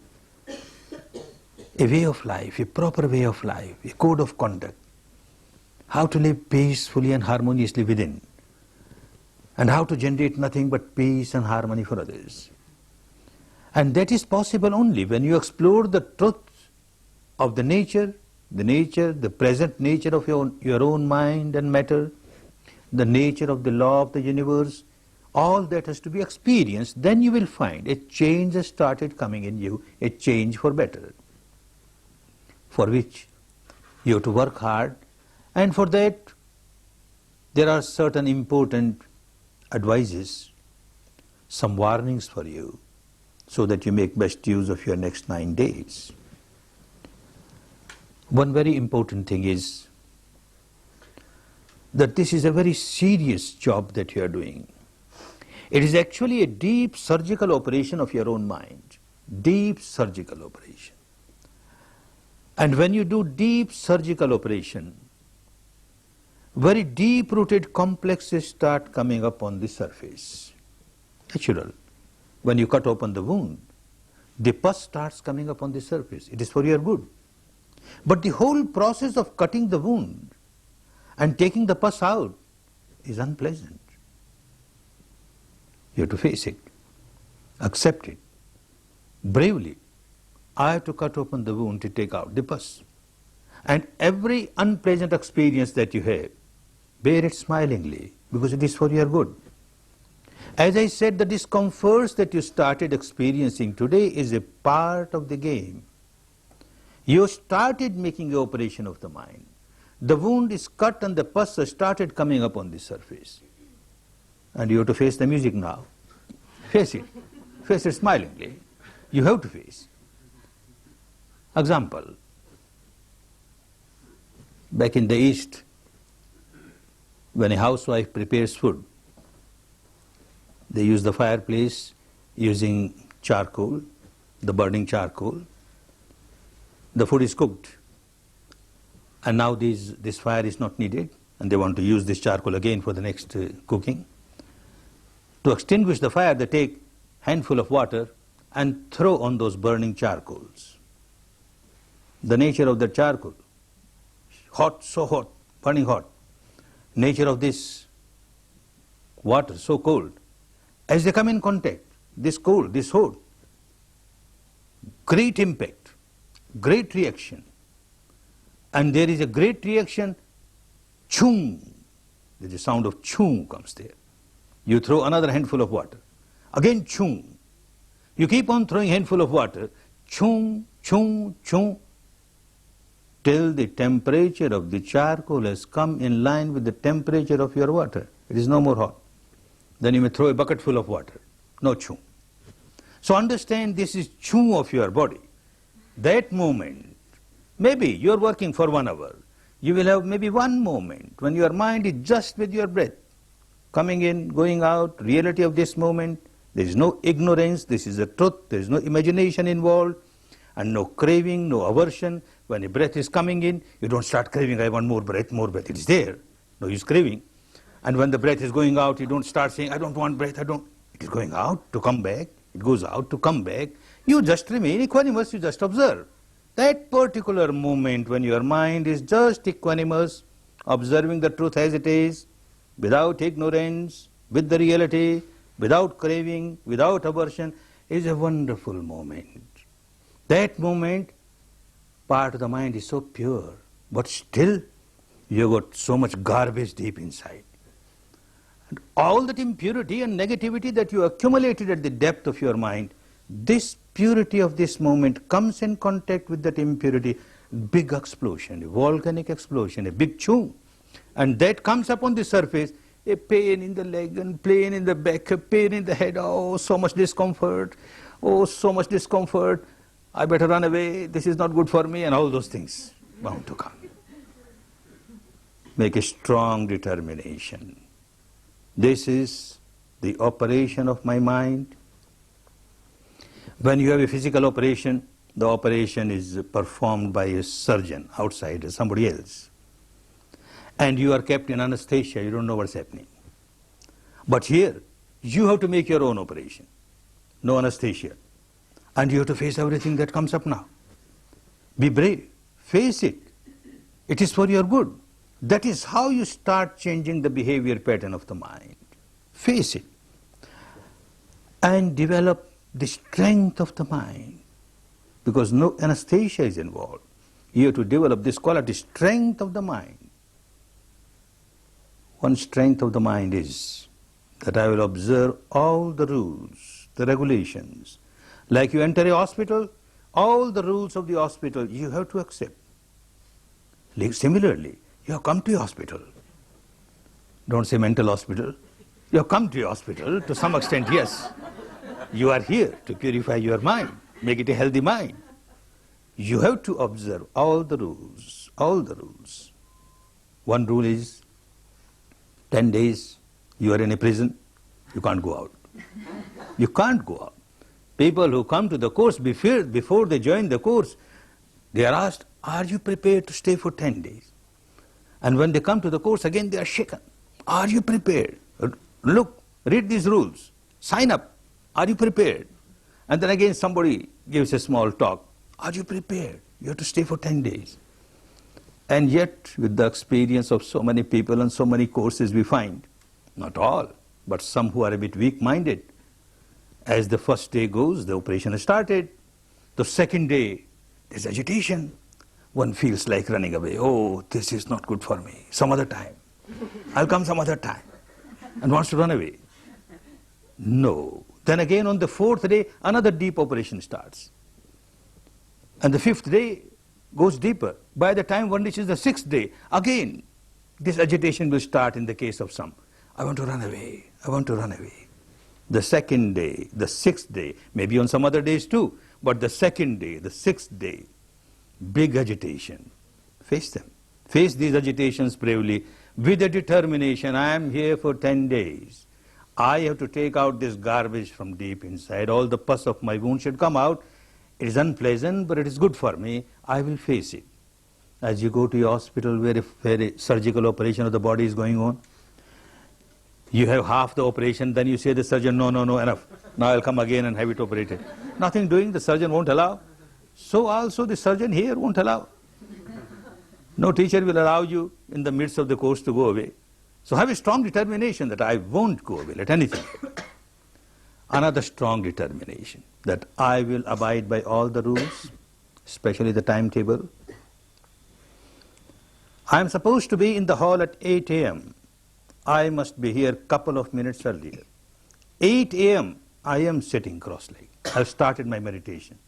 A way of life, a proper way of life, a code of conduct. How to live peacefully and harmoniously within. And how to generate nothing but peace and harmony for others. And that is possible only when you explore the truth of the nature, the present nature of your own mind and matter, the nature of the law of the universe. All that has to be experienced. Then you will find a change has started coming in you, a change for better, for which you have to work hard. And for that, there are certain important advices, some warnings for you, so that you make best use of your next 9 days. One very important thing is that this is a very serious job that you are doing. It is actually a deep surgical operation of your own mind. Deep surgical operation. And when you do deep surgical operation, very deep-rooted complexes start coming up on the surface. Natural. When you cut open the wound, the pus starts coming up on the surface. It is for your good. But the whole process of cutting the wound and taking the pus out is unpleasant. You have to face it, accept it, bravely. I have to cut open the wound to take out the pus. And every unpleasant experience that you have, bear it smilingly, because it is for your good. As I said, the discomforts that you started experiencing today is a part of the game. You started making the operation of the mind. The wound is cut and the pus has started coming up on the surface. And you have to face the music now. Face it. Face it smilingly. You have to face. Example. Back in the East, when a housewife prepares food, they use the fireplace using charcoal, the burning charcoal. The food is cooked. And now this fire is not needed, and they want to use this charcoal again for the next cooking. To extinguish the fire, they take handful of water and throw on those burning charcoals. The nature of the charcoal, hot, so hot, burning hot. Nature of this water, so cold. As they come in contact, this cold, this hot, great impact, great reaction. And there is a great reaction, chung. There's a sound of chung comes there. You throw another handful of water. Again chung. You keep on throwing handful of water, chung, chung, chung, till the temperature of the charcoal has come in line with the temperature of your water. It is no more hot. Then you may throw a bucket full of water. No chung. So understand, this is chung of your body. That moment, maybe you are working for 1 hour. You will have maybe one moment when your mind is just with your breath. Coming in, going out, reality of this moment. There is no ignorance, this is the truth, there is no imagination involved, and no craving, no aversion. When a breath is coming in, you don't start craving, I want more breath, more breath. It is there, no use craving. And when the breath is going out, you don't start saying, I don't want breath, It is going out to come back, it goes out to come back. You just remain equanimous, you just observe. That particular moment when your mind is just equanimous, observing the truth as it is, without ignorance, with the reality, without craving, without aversion, is a wonderful moment. That moment, part of the mind is so pure, but still you got so much garbage deep inside. And all that impurity and negativity that you accumulated at the depth of your mind, this purity of this moment comes in contact with that impurity, big explosion, a volcanic explosion, a big chung. And that comes up on the surface, a pain in the leg and pain in the back, a pain in the head, oh, so much discomfort, oh, so much discomfort, I better run away, this is not good for me, and all those things bound to come. Make a strong determination. This is the operation of my mind. When you have a physical operation, the operation is performed by a surgeon outside, somebody else. and you are kept in anesthesia, you don't know what's happening. But here, you have to make your own operation. No anesthesia. And you have to face everything that comes up now. Be brave. Face it. It is for your good. That is how you start changing the behavior pattern of the mind. Face it. And develop the strength of the mind. Because no anesthesia is involved. You have to develop this quality, strength of the mind. One strength of the mind is that I will observe all the rules, the regulations. Like you enter a hospital, all the rules of the hospital you have to accept. Like similarly, you have come to a hospital. Don't say mental hospital. You have come to a hospital to some extent, yes. You are here to purify your mind, make it a healthy mind. You have to observe all the rules, all the rules. One rule is 10 days you are in a prison, you can't go out. You can't go out. People who come to the course before they join the course, they are asked, are you prepared to stay for 10 days? And when they come to the course again, they are shaken. Are you prepared? Look, read these rules. Sign up. Are you prepared? And then again somebody gives a small talk. Are you prepared? You have to stay for 10 days. And yet, with the experience of so many people and so many courses, we find, not all, but some who are a bit weak-minded, as the first day goes, the operation has started. The second day, there's agitation. One feels like running away. Oh, this is not good for me. Some other time. I'll come some other time. And wants to run away. No. Then again on the fourth day, another deep operation starts. And the fifth day goes deeper. By the time one reaches the sixth day, again, this agitation will start in the case of some. I want to run away. I want to run away. The second day, the sixth day, maybe on some other days too, but the second day, the sixth day, big agitation. Face them. Face these agitations bravely with a determination. I am here for 10 days. I have to take out this garbage from deep inside. All the pus of my wound should come out. It is unpleasant, but it is good for me. I will face it. As you go to your hospital where a surgical operation of the body is going on, you have half the operation, then you say to the surgeon, no, enough. Now I'll come again and have it operated. Nothing doing, the surgeon won't allow. So also the surgeon here won't allow. No teacher will allow you in the midst of the course to go away. So have a strong determination that I won't go away, let anything happen. Another strong determination that I will abide by all the rules, especially the timetable. I am supposed to be in the hall at 8 a.m. I must be here a couple of minutes earlier. 8 a.m. I am sitting cross-legged. I've started my meditation.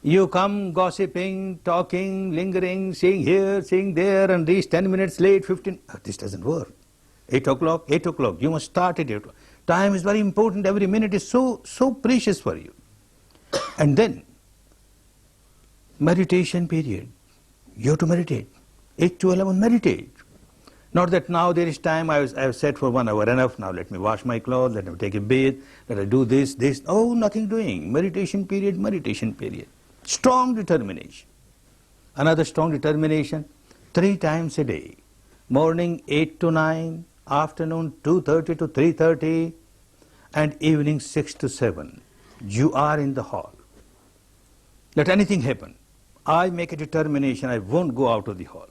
You come gossiping, talking, lingering, saying here, saying there, and reach 10 minutes late, 15. This doesn't work. 8 o'clock. You must start at 8 o'clock. Time is very important. Every minute is so precious for you. And then, meditation period. You have to meditate. 8 to 11, meditate. Not that now there is time, I have sat for 1 hour, enough, now let me wash my clothes, let me take a bath, let me do this. Oh, nothing doing. Meditation period. Strong determination. Another strong determination, 3 times a day. Morning 8 to 9, afternoon 2:30 to 3:30, and evening 6 to 7. You are in the hall. Let anything happen. I make a determination, I won't go out of the hall.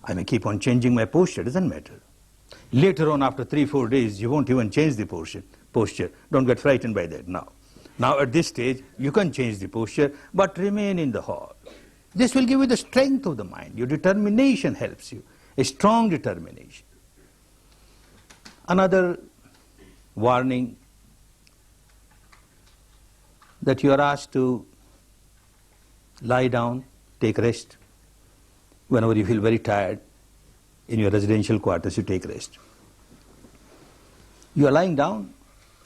I may keep on changing my posture, doesn't matter. Later on, after 3-4 days, you won't even change the posture. Don't get frightened by that now. Now at this stage, you can change the posture, but remain in the hall. This will give you the strength of the mind. Your determination helps you, a strong determination. Another warning, that you are asked to lie down, take rest. Whenever you feel very tired, in your residential quarters, you take rest. You are lying down,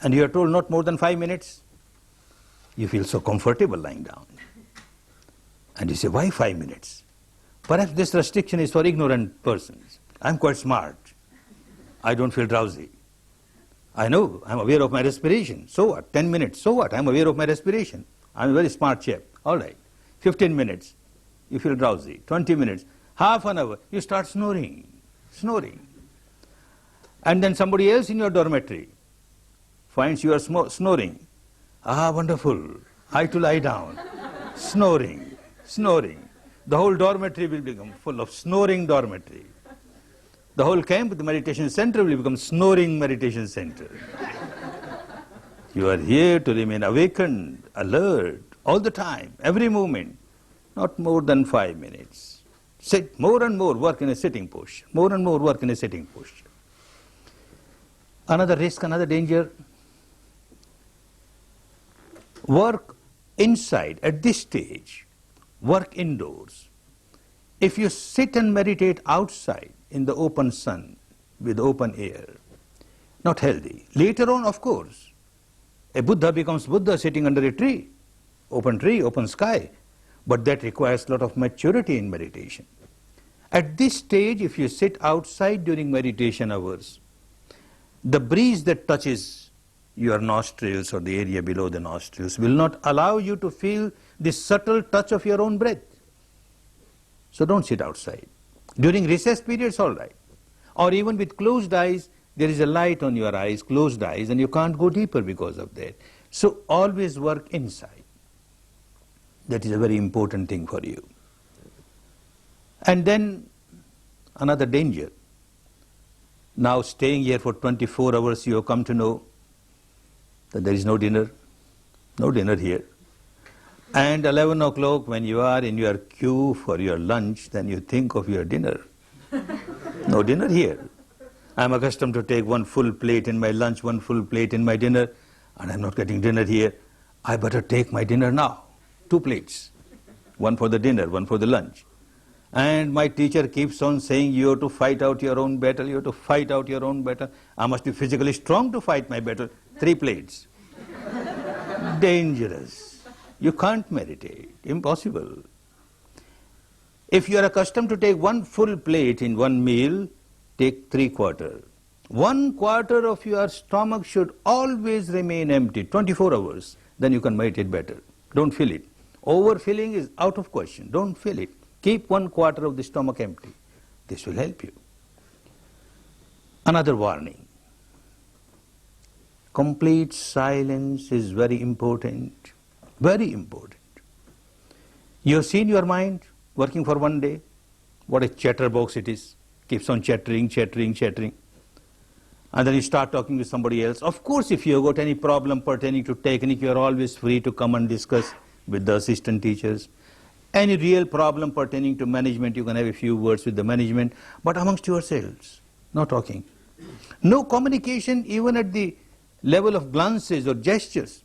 and you are told not more than 5 minutes. You feel so comfortable lying down. And you say, why 5 minutes? Perhaps this restriction is for ignorant persons. I'm quite smart. I don't feel drowsy. I know, I'm aware of my respiration. So what? 10 minutes. So what? I'm aware of my respiration. I'm a very smart chap. All right. 15 minutes. You feel drowsy. 20 minutes. Half an hour. You start snoring. snoring. And then somebody else in your dormitory finds you are snoring. Ah, wonderful. I to lie down. Snoring, snoring. The whole dormitory will become full of snoring dormitory. The whole camp, the meditation center will become snoring meditation center. You are here to remain awakened, alert, all the time, every moment, not more than 5 minutes. Sit, more and more work in a sitting posture, more and more work in a sitting posture. Another risk, another danger, work inside at this stage, work indoors. If you sit and meditate outside in the open sun with open air, not healthy. Later on, of course, a Buddha becomes Buddha sitting under a tree, open sky, but that requires a lot of maturity in meditation. At this stage, if you sit outside during meditation hours, the breeze that touches your nostrils or the area below the nostrils will not allow you to feel the subtle touch of your own breath. So don't sit outside. During recess periods, all right. Or even with closed eyes, there is a light on your eyes, closed eyes, and you can't go deeper because of that. So always work inside. That is a very important thing for you. And then another danger. Now staying here for 24 hours, you have come to know that there is no dinner here. And 11 o'clock when you are in your queue for your lunch, then you think of your dinner. No dinner here. I am accustomed to take one full plate in my lunch, one full plate in my dinner, and I am not getting dinner here. I better take my dinner now. 2 plates. One for the dinner, one for the lunch. And my teacher keeps on saying, you have to fight out your own battle, you have to fight out your own battle. I must be physically strong to fight my battle. 3 plates. Dangerous. You can't meditate. Impossible. If you are accustomed to take one full plate in one meal, take 3/4. 1/4 of your stomach should always remain empty, 24 hours. Then you can meditate better. Don't fill it. Overfilling is out of question. Don't fill it. Keep 1/4 of the stomach empty. This will help you. Another warning. Complete silence is very important. Very important. You have seen your mind working for one day. What a chatterbox it is. Keeps on chattering. And then you start talking to somebody else. Of course, if you have got any problem pertaining to technique, you are always free to come and discuss with the assistant teachers. Any real problem pertaining to management, you can have a few words with the management, but amongst yourselves, no talking. No communication even at the level of glances or gestures.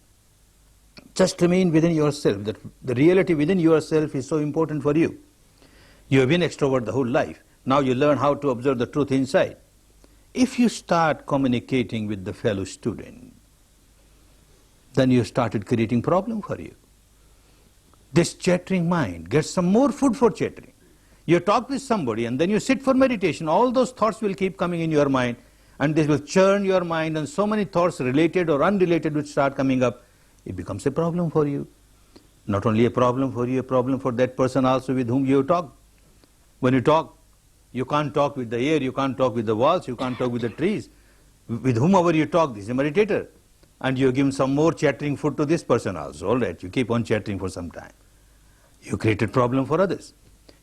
Just remain within yourself. That the reality within yourself is so important for you. You have been extrovert the whole life. Now you learn how to observe the truth inside. If you start communicating with the fellow student, then you started creating problem for you. This chattering mind gets some more food for chattering. You talk with somebody and then you sit for meditation. All those thoughts will keep coming in your mind and they will churn your mind, and so many thoughts related or unrelated will start coming up. It becomes a problem for you. Not only a problem for you, a problem for that person also with whom you talk. When you talk, you can't talk with the air, you can't talk with the walls, you can't talk with the trees. With whomever you talk, this is a meditator. And you give some more chattering food to this person also. All right, you keep on chattering for some time. You created problem for others.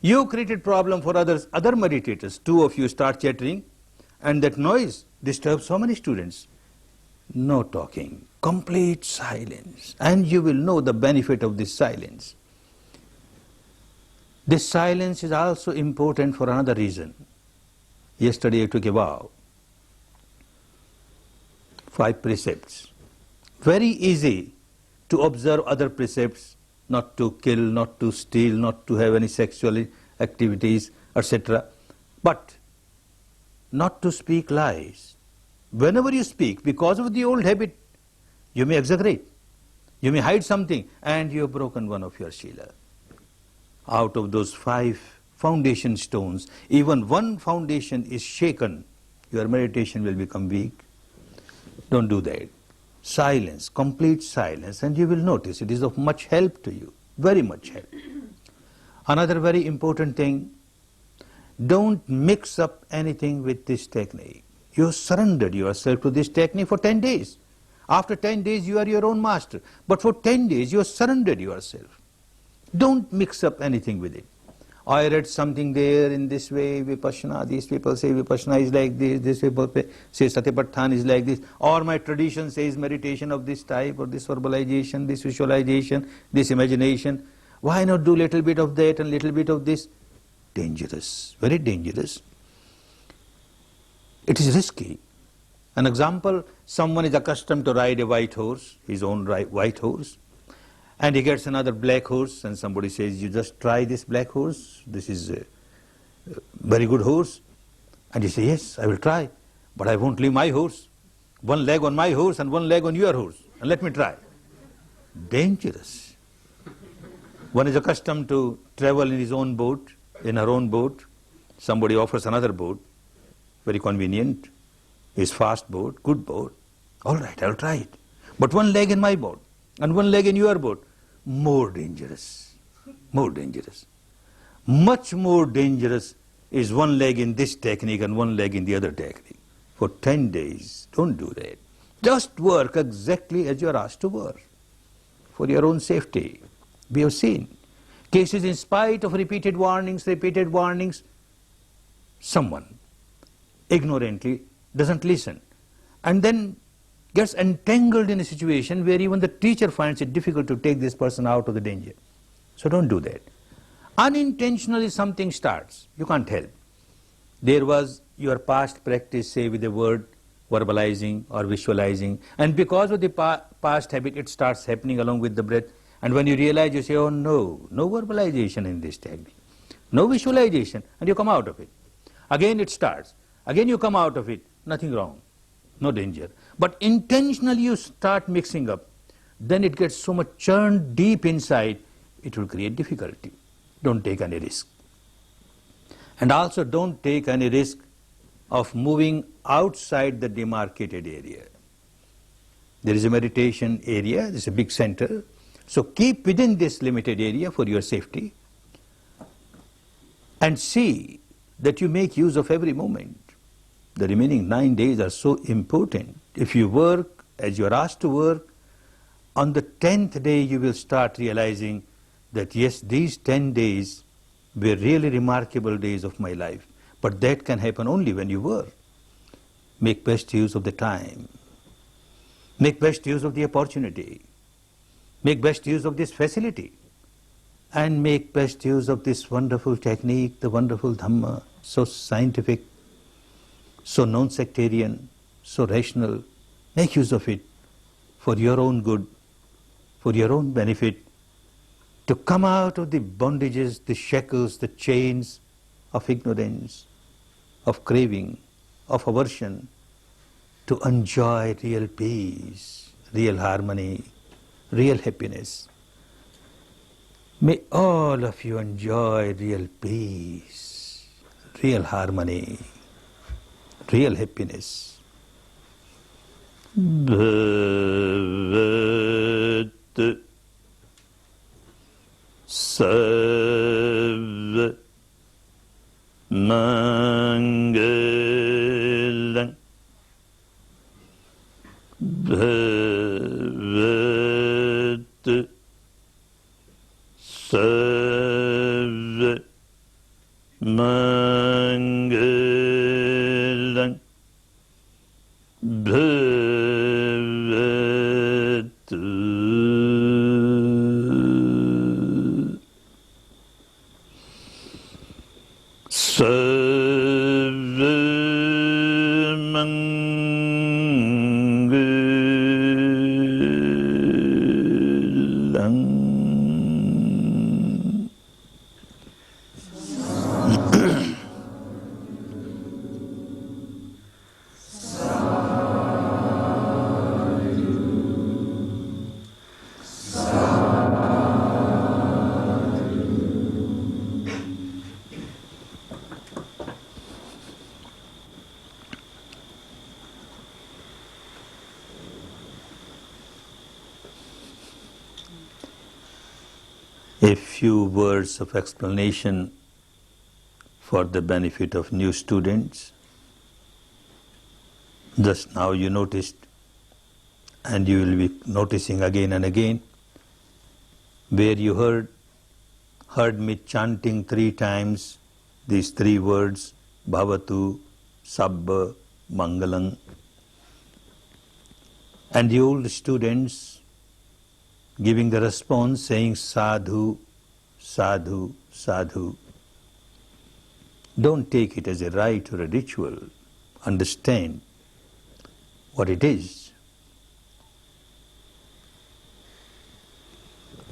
You created problem for others, other meditators. 2 of you start chattering, and that noise disturbs so many students. No talking, complete silence, and you will know the benefit of this silence. This silence is also important for another reason. Yesterday I took a vow. 5 precepts. Very easy to observe other precepts, not to kill, not to steal, not to have any sexual activities, etc. But not to speak lies. Whenever you speak, because of the old habit, you may exaggerate, you may hide something, and you have broken one of your Shila. Out of those 5 foundation stones, even one foundation is shaken, your meditation will become weak. Don't do that. Silence, complete silence, and you will notice it is of much help to you, very much help. Another very important thing, Don't mix up anything with this technique. You surrendered yourself to this technique for 10 days. After 10 days you are your own master. But for 10 days you surrendered yourself. Don't mix up anything with it. I read something there in this way, Vipassana, these people say Vipassana is like this people say Satipatthana is like this, or my tradition says meditation of this type, or this verbalization, this visualization, this imagination. Why not do little bit of that and little bit of this? Dangerous, very dangerous. It is risky. An example, someone is accustomed to ride a white horse, his own white horse, and he gets another black horse, and somebody says, you just try this black horse, this is a very good horse. And he says, yes, I will try, but I won't leave my horse. One leg on my horse and one leg on your horse, and let me try. Dangerous. One is accustomed to travel in his own boat, in her own boat. Somebody offers another boat, very convenient, his fast boat, good boat. All right, I'll try it. But one leg in my boat, and one leg in your boat, more dangerous, more dangerous. Much more dangerous is one leg in this technique and one leg in the other technique. For 10 days, don't do that. Just work exactly as you are asked to work, for your own safety. We have seen cases in spite of repeated warnings, someone ignorantly doesn't listen, and then gets entangled in a situation where even the teacher finds it difficult to take this person out of the danger. So don't do that. Unintentionally something starts, you can't help. There was your past practice, say with the word verbalizing or visualizing, and because of the past habit it starts happening along with the breath, and when you realize, you say, oh no verbalization in this technique, no visualization, and you come out of it. Again it starts, again you come out of it, nothing wrong, no danger. But intentionally you start mixing up, then it gets so much churned deep inside, it will create difficulty. Don't take any risk. And also don't take any risk of moving outside the demarcated area. There is a meditation area, there is a big center, so keep within this limited area for your safety, and see that you make use of every moment. The remaining 9 days are so important. If you work as you are asked to work, on the 10th day you will start realizing that yes, these 10 days were really remarkable days of my life. But that can happen only when you work. Make best use of the time. Make best use of the opportunity. Make best use of this facility. And make best use of this wonderful technique, the wonderful Dhamma, so scientific, so non-sectarian, so rational. Make use of it for your own good, for your own benefit, to come out of the bondages, the shackles, the chains of ignorance, of craving, of aversion, to enjoy real peace, real harmony, real happiness. May all of you enjoy real peace, real harmony, real happiness. Bhavat Sarva Mangalam Bhavat Sarva Mangalam Bhavatu Sarva Mangalam. A few words of explanation for the benefit of new students. Thus now you noticed, and you will be noticing again and again, where you heard me chanting 3 times these 3 words, Bhavatu, Sabba, Mangalam. And the old students giving the response saying Sadhu, Sadhu, Sadhu. Don't take it as a rite or a ritual. Understand what it is.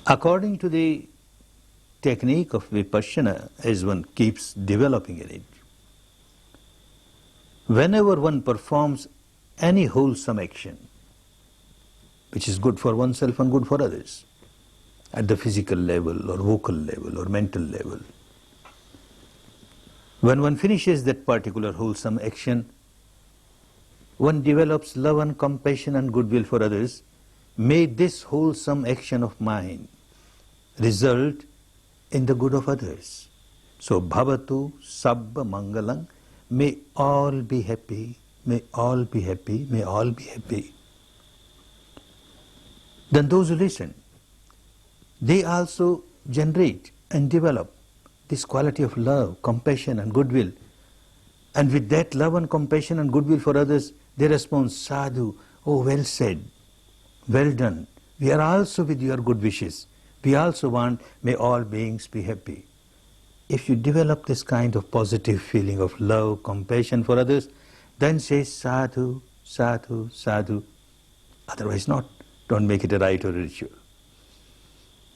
According to the technique of Vipassana, as one keeps developing in it, whenever one performs any wholesome action, which is good for oneself and good for others, at the physical level or vocal level or mental level, when one finishes that particular wholesome action, one develops love and compassion and goodwill for others. May this wholesome action of mine result in the good of others. So, Bhavatu, Sabba, Mangalam, may all be happy, may all be happy, may all be happy. Then those who listen, they also generate and develop this quality of love, compassion and goodwill. And with that love and compassion and goodwill for others, they respond, Sadhu, oh well said, well done. We are also with your good wishes. We also want, may all beings be happy. If you develop this kind of positive feeling of love, compassion for others, then say Sadhu, Sadhu, Sadhu. Otherwise not. Don't make it a rite or a ritual.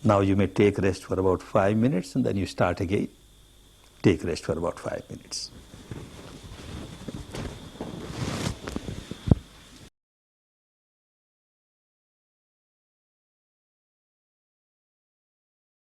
Now you may take rest for about 5 minutes and then you start again. Take rest for about 5 minutes.